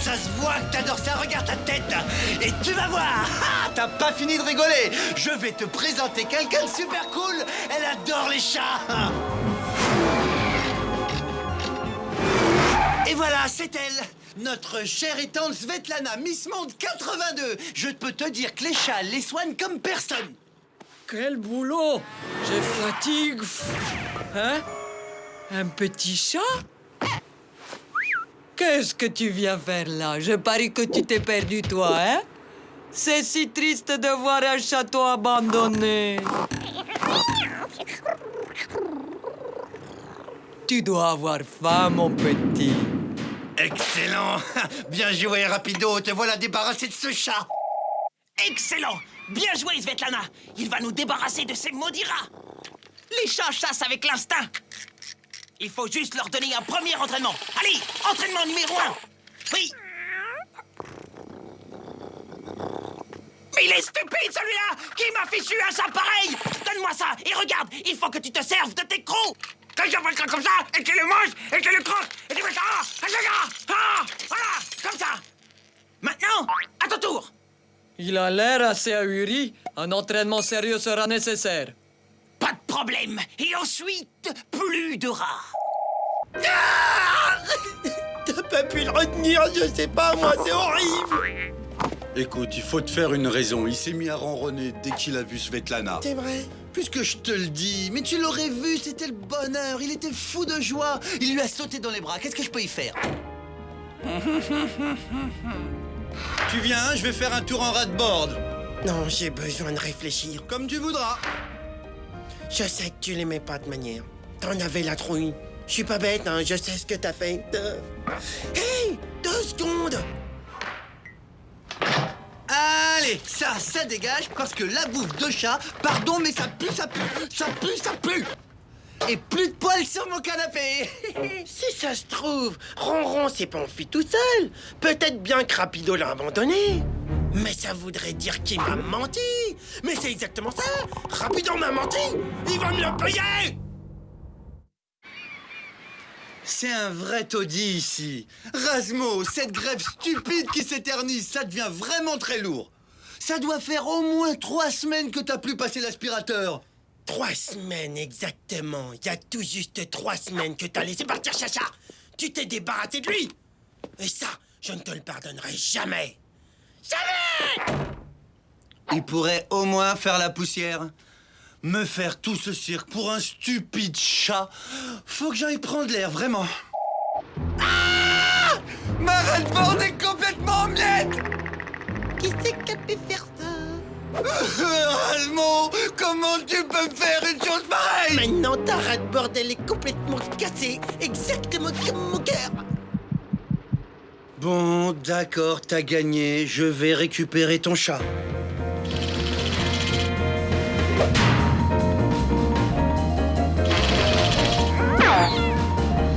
Ça se voit que t'adores ça, regarde ta tête. Et tu vas voir, t'as pas fini de rigoler. Je vais te présenter quelqu'un de super cool. Elle adore les chats. Et voilà, c'est elle, notre chère et tante Svetlana, Miss Monde 82. Je peux te dire que les chats les soignent comme personne. Quel boulot! Je fatigue. Hein? Un petit chat? Qu'est-ce que tu viens faire là? Je parie que tu t'es perdu, toi, hein? C'est si triste de voir un château abandonné. Tu dois avoir faim, mon petit. Excellent. Bien joué, Rapido. Te voilà débarrassé de ce chat. Excellent! Bien joué, Svetlana! Il va nous débarrasser de ces maudits rats! Les chats chassent avec l'instinct! Il faut juste leur donner un premier entraînement! Allez, entraînement numéro 1! Oui! Mais il est stupide, celui-là! Qui m'a fichu un chat pareil? Donne-moi ça et regarde, il faut que tu te serves de tes crocs! Que je fasse ça comme ça, et que le mange, et que le croque, et tu fais ça! Voilà, comme ça! Maintenant, à ton tour! Il a l'air assez ahuri. Un entraînement sérieux sera nécessaire. Pas de problème. Et ensuite, plus de rats. T'as pas pu le retenir, je sais pas, moi, c'est horrible. Écoute, il faut te faire une raison. Il s'est mis à ronronner dès qu'il a vu Svetlana. C'est vrai. Puisque je te le dis, mais tu l'aurais vu, c'était le bonheur. Il était fou de joie. Il lui a sauté dans les bras. Qu'est-ce que je peux y faire? Tu viens, je vais faire un tour en rat-board. Non, j'ai besoin de réfléchir. Comme tu voudras. Je sais que tu l'aimais pas de manière. T'en avais la trouille. Je suis pas bête, hein, je sais ce que t'as fait. Hey, 2 secondes. Allez, ça dégage parce que la bouffe de chat, pardon, mais ça pue, ça pue, ça pue, ça pue. Et plus de poils sur mon canapé. Si ça se trouve, Ronron s'est pas enfui tout seul. Peut-être bien que Rapido l'a abandonné. Mais ça voudrait dire qu'il m'a menti. Mais c'est exactement ça. Rapido m'a menti. Il va me le payer. C'est un vrai taudis ici. Razmo, cette grève stupide qui s'éternise, ça devient vraiment très lourd. Ça doit faire au moins 3 semaines que t'as plus passé l'aspirateur. 3 semaines exactement. Il y a tout juste 3 semaines que t'as laissé partir Chacha. Tu t'es débarrassé de lui. Et ça, je ne te le pardonnerai jamais. Jamais! Il pourrait au moins faire la poussière. Me faire tout ce cirque pour un stupide chat. Faut que j'aille prendre l'air, vraiment. Ah! Ma Redboard est complètement en miettes! Qui c'est qui a pu faire ça? Razmo, comment tu peux me faire une chose pareille? Maintenant, ta Redboard, elle est complètement cassée. Exactement comme mon cœur. Bon, d'accord, t'as gagné. Je vais récupérer ton chat.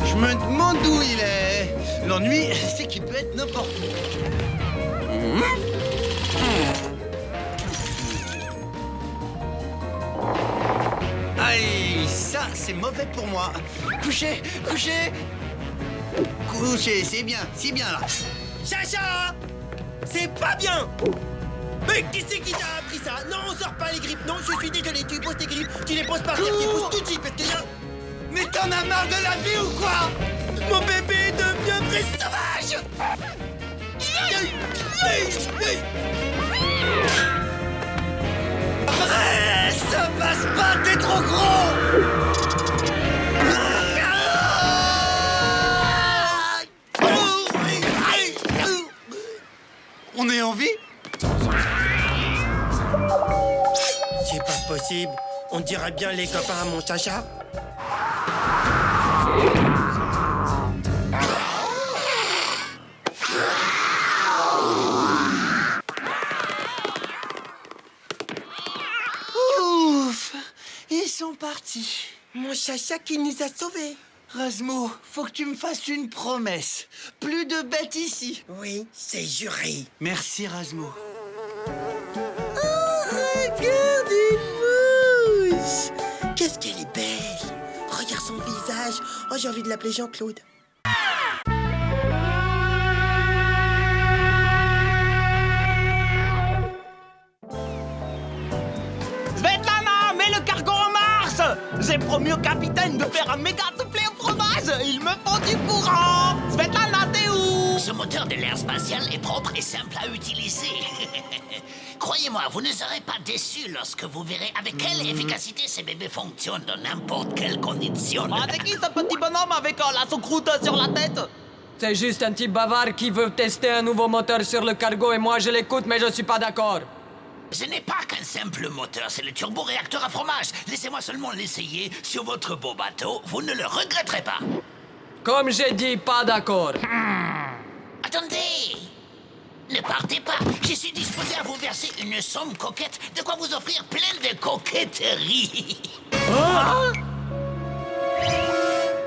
Je me demande où il est. L'ennui, c'est qu'il peut être n'importe où. Aïe, ça, c'est mauvais pour moi. Couchez, couchez. Couchez, c'est bien là. Chacha! C'est pas bien! Mais qui c'est qui t'a appris ça? Non, on sort pas les grippes. Non, je suis désolé, tu poses tes grippes, tu les poses par terre, tu pousses tout de suite, parce que là... Mais t'en as marre de la vie ou quoi? Mon bébé devient vrai sauvage! Après, ça passe pas, t'es trop gros! On est en vie? C'est pas possible. On dirait bien les copains à mon Chacha. Ouf! Ils sont partis. Mon Chacha qui nous a sauvés. Razmo, faut que tu me fasses une promesse. Plus de bêtes ici. Oui, c'est juré. Merci, Razmo. Regarde une mouche! Qu'est-ce qu'elle est belle! Regarde son visage. Oh, j'ai envie de l'appeler Jean-Claude. Svetlana, mets le cargo en marche! J'ai promis au capitaine de faire un méga soufflé au fromage! Il me faut du courant! Svetlana, t'es où? Ce moteur de l'air spatial est propre et simple à utiliser. Croyez-moi, vous ne serez pas déçus lorsque vous verrez avec quelle efficacité ces bébés fonctionnent dans n'importe quelle condition. Ah, c'est qui ce petit bonhomme avec la soucroute sur la tête? C'est juste un type bavard qui veut tester un nouveau moteur sur le cargo et moi je l'écoute mais je suis pas d'accord. Ce n'est pas qu'un simple moteur, c'est le turboréacteur à fromage. Laissez-moi seulement l'essayer sur votre beau bateau, vous ne le regretterez pas. Comme j'ai dit, pas d'accord. Attendez! Ne partez pas, je suis disposé à vous verser une somme coquette, de quoi vous offrir plein de coquetterie.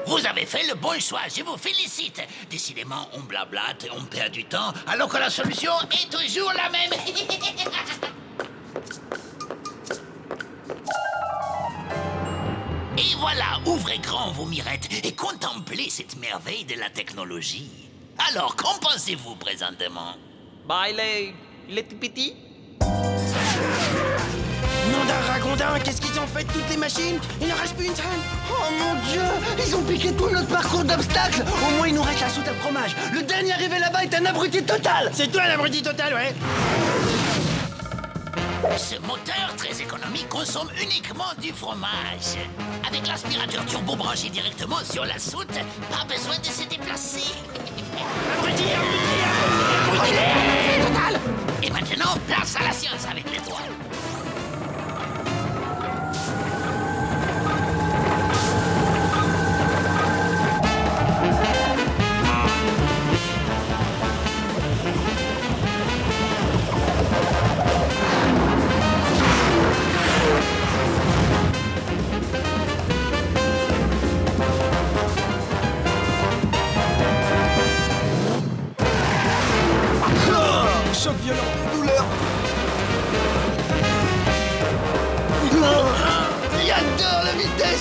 Vous avez fait le bon choix, je vous félicite. Décidément, on blablate et on perd du temps, alors que la solution est toujours la même. Et voilà, ouvrez grand vos mirettes et contemplez cette merveille de la technologie. Alors, qu'en pensez-vous présentement? Bah, il est tout petit. Nom d'un ragondin, qu'est-ce qu'ils ont fait de toutes les machines? Il n'en reste plus une seule. Oh mon Dieu! Ils ont piqué tout notre parcours d'obstacles! Au moins, il nous reste la soute à fromage. Le dernier arrivé là-bas est un abruti total! C'est toi l'abruti total, ouais. Ce moteur très économique consomme uniquement du fromage. Avec l'aspirateur turbo branché directement sur la soute, pas besoin de se déplacer. Abruti, Total! Et maintenant, place à la science avec l'étoile.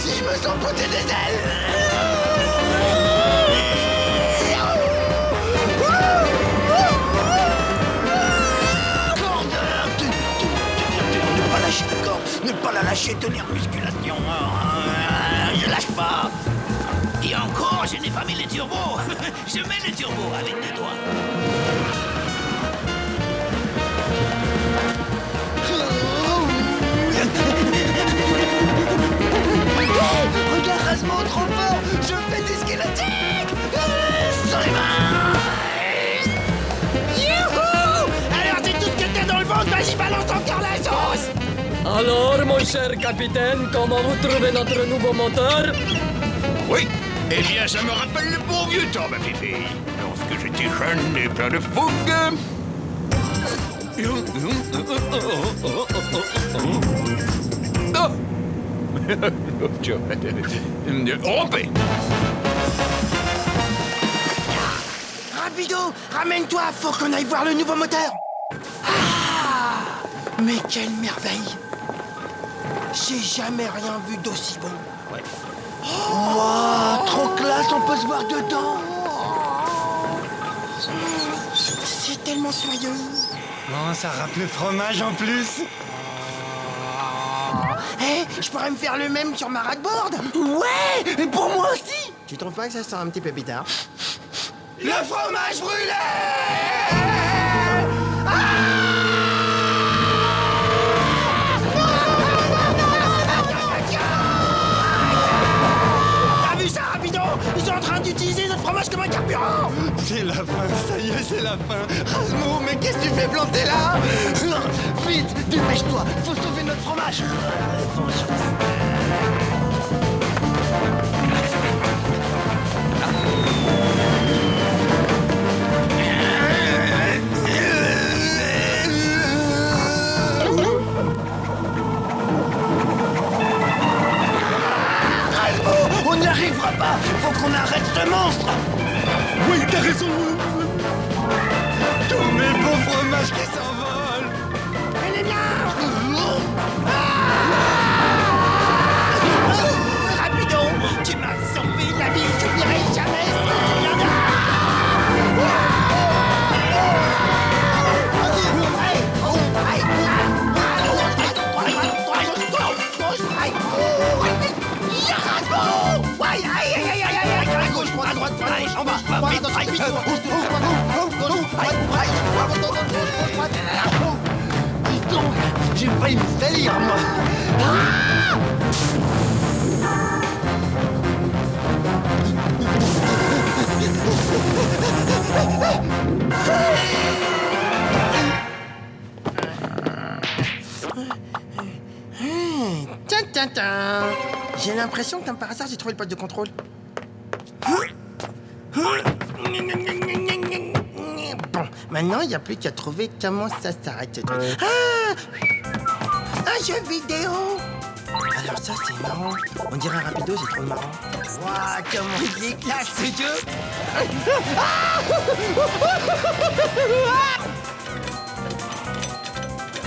si je me sens poter des ailes. Ne pas lâcher la corde, ne pas la lâcher, tenir musculation. Je lâche pas. Et encore, je n'ai pas mis les turbos. Je mets les turbos avec les doigts. Regarde Rasmo, trop fort. Je fais du squelettique. Sur les mains. Youhou. Alors c'est tout ce que t'as dans le ventre. Vas-y, balance encore la sauce. Alors, mon cher capitaine, comment vous trouvez notre nouveau moteur? Oui. Eh bien, ça me rappelle le bon vieux temps, ma petite fille. Lorsque j'étais jeune et plein de fougue. Rompez. Rapido, ramène-toi, faut qu'on aille voir le nouveau moteur. Ah, mais quelle merveille. J'ai jamais rien vu d'aussi bon. Ouais. Wow, trop classe, on peut se voir dedans. C'est tellement soyeux. Oh, ça râpe le fromage en plus. Hé, je pourrais me faire le même sur ma ragboard. Ouais, et pour moi aussi. Tu trouves pas que ça sent un petit peu bizarre? Le fromage brûlé. T'as vu ça, Rapido? Ils sont en train d'utiliser notre fromage comme un carburant. C'est la fin, ça y est, c'est la fin. Rasmo, mais qu'est-ce que tu fais planter là? Vite, dépêche-toi, faut sauver notre fromage. Rasmo, on n'y arrivera pas. Faut qu'on arrête ce monstre. Oui, t'as raison. Tous mes beaux fromages qui s'envolent. Elle est bien. Rapido, tu m'as sauvé la vie, je n'irai jamais sans rien. Dis donc, j'ai failli me salir, moi. Tiens. J'ai l'impression que comme par hasard, j'ai trouvé le poste de contrôle. Bon, maintenant, il n'y a plus qu'à trouver comment ça s'arrête ce truc. Ah, un jeu vidéo. Alors ça, c'est marrant. On dirait un rapido, c'est trop marrant. Waouh, comment il est classe, ce jeu.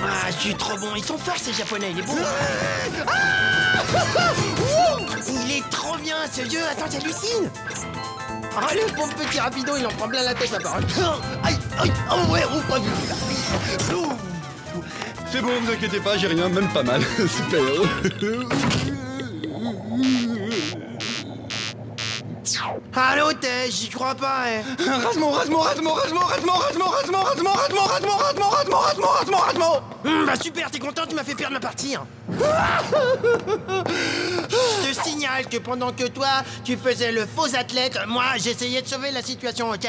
Ah, je suis trop bon. Ils sont forts, ces Japonais. Il est bon. Il est trop bien, ce jeu. Attends, j'hallucine. Oh, le pauvre petit rapido, il en prend plein la tête, la parole. Aïe, oh ouais, oh, pas vu. C'est bon, vous inquiétez pas, j'ai rien, même pas mal. Super. Allô, Tej, j'y crois pas, hein. Rasmo. Bah super, t'es content, tu m'as fait perdre ma partie. Hein. Je te signale que pendant que toi, tu faisais le faux athlète, moi, j'essayais de sauver la situation, ok?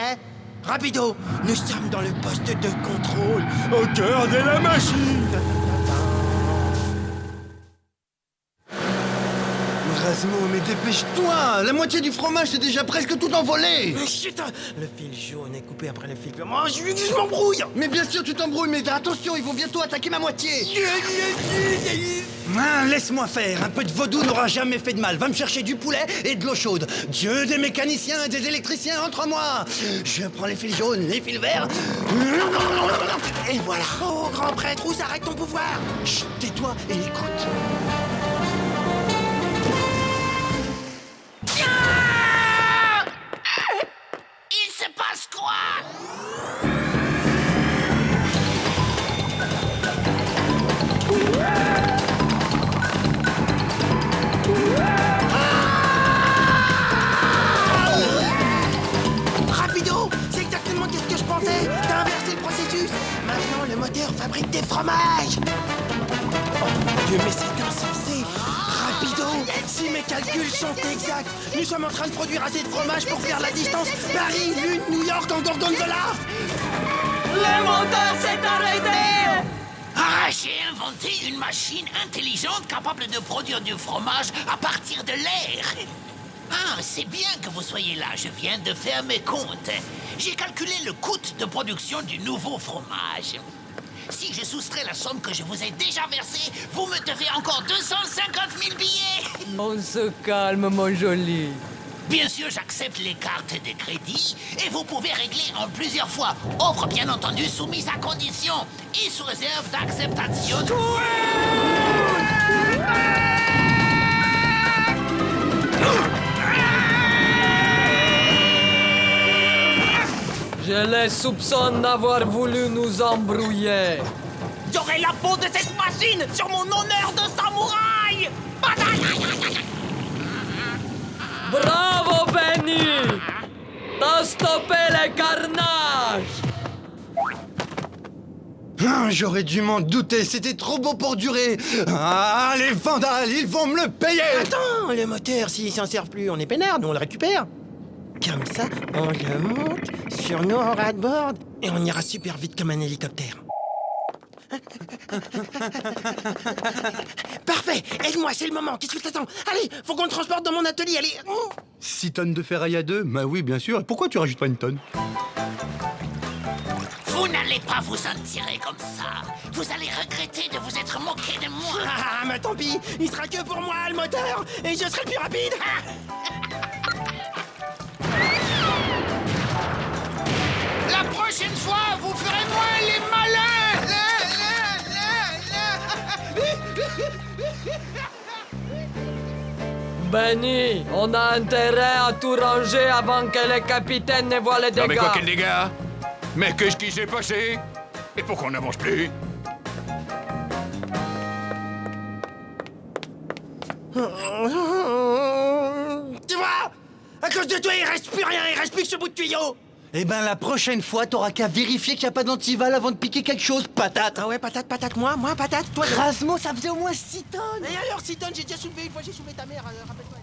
Rapido, nous sommes dans le poste de contrôle. Au cœur de la machine. Rasmo, mais dépêche-toi. La moitié du fromage, c'est déjà presque tout envolé. Chut, le fil jaune est coupé après le fil blanc. Moi, je m'embrouille. Mais bien sûr, tu t'embrouilles, mais attention, ils vont bientôt attaquer ma moitié. Laisse-moi faire. Un peu de vaudou n'aura jamais fait de mal. Va me chercher du poulet et de l'eau chaude. Dieu des mécaniciens et des électriciens entre moi. Je prends les fils jaunes, les fils verts. Et voilà. Oh, grand prêtre, où s'arrête ton pouvoir? Chut, tais-toi et écoute. moteur fabrique des fromages. Oh mon Dieu, mais c'est insensé. Rapido, si mes calculs sont exacts, nous sommes en train de produire assez de fromage pour faire la distance Paris, Lune, New York en gorgonzola. Le moteur s'est arrêté! Ah, j'ai inventé une machine intelligente capable de produire du fromage à partir de l'air. Ah, c'est bien que vous soyez là, je viens de faire mes comptes. J'ai calculé le coût de production du nouveau fromage. Si je soustrais la somme que je vous ai déjà versée, vous me devez encore 250 000 billets. On se calme, mon joli. Bien sûr, j'accepte les cartes de crédit et vous pouvez régler en plusieurs fois. Offre bien entendu soumise à condition et sous réserve d'acceptation. Je les soupçonne d'avoir voulu nous embrouiller. J'aurai la peau de cette machine sur mon honneur de samouraï. Bravo, Benny! T'as stoppé les carnages! Ah, j'aurais dû m'en douter, c'était trop beau pour durer. Ah, les vandales, ils vont me le payer. Attends, le moteur, s'il s'en sert plus, on est peinard, nous on le récupère. Comme ça, on le monte sur nos ras-de-board et on ira super vite comme un hélicoptère. Parfait, aide-moi, c'est le moment, qu'est-ce que t'attends? Allez, faut qu'on le transporte dans mon atelier, allez. 6 tonnes de ferraille à 2? Bah oui, bien sûr. Et pourquoi tu rajoutes pas une tonne? Vous n'allez pas vous en tirer comme ça. Vous allez regretter de vous être moqué de moi. Ah, mais tant pis, il sera que pour moi, le moteur, et je serai le plus rapide. La prochaine fois, vous ferez moins les malins. Benny, on a intérêt à tout ranger avant que le capitaine ne voit les dégâts. Non mais quoi quel dégât? Mais qu'est-ce qui s'est passé? Et pourquoi on n'avance plus? Tu vois? À cause de toi, il reste plus rien, il reste plus que ce bout de tuyau. Eh ben, la prochaine fois, t'auras qu'à vérifier qu'il n'y a pas d'antival avant de piquer quelque chose, patate. Ah ouais, patate, patate, moi, patate, toi. Rasmo, ça faisait au moins 6 tonnes. Et alors, 6 tonnes, j'ai déjà soulevé une fois, j'ai soulevé ta mère, rappelle-toi.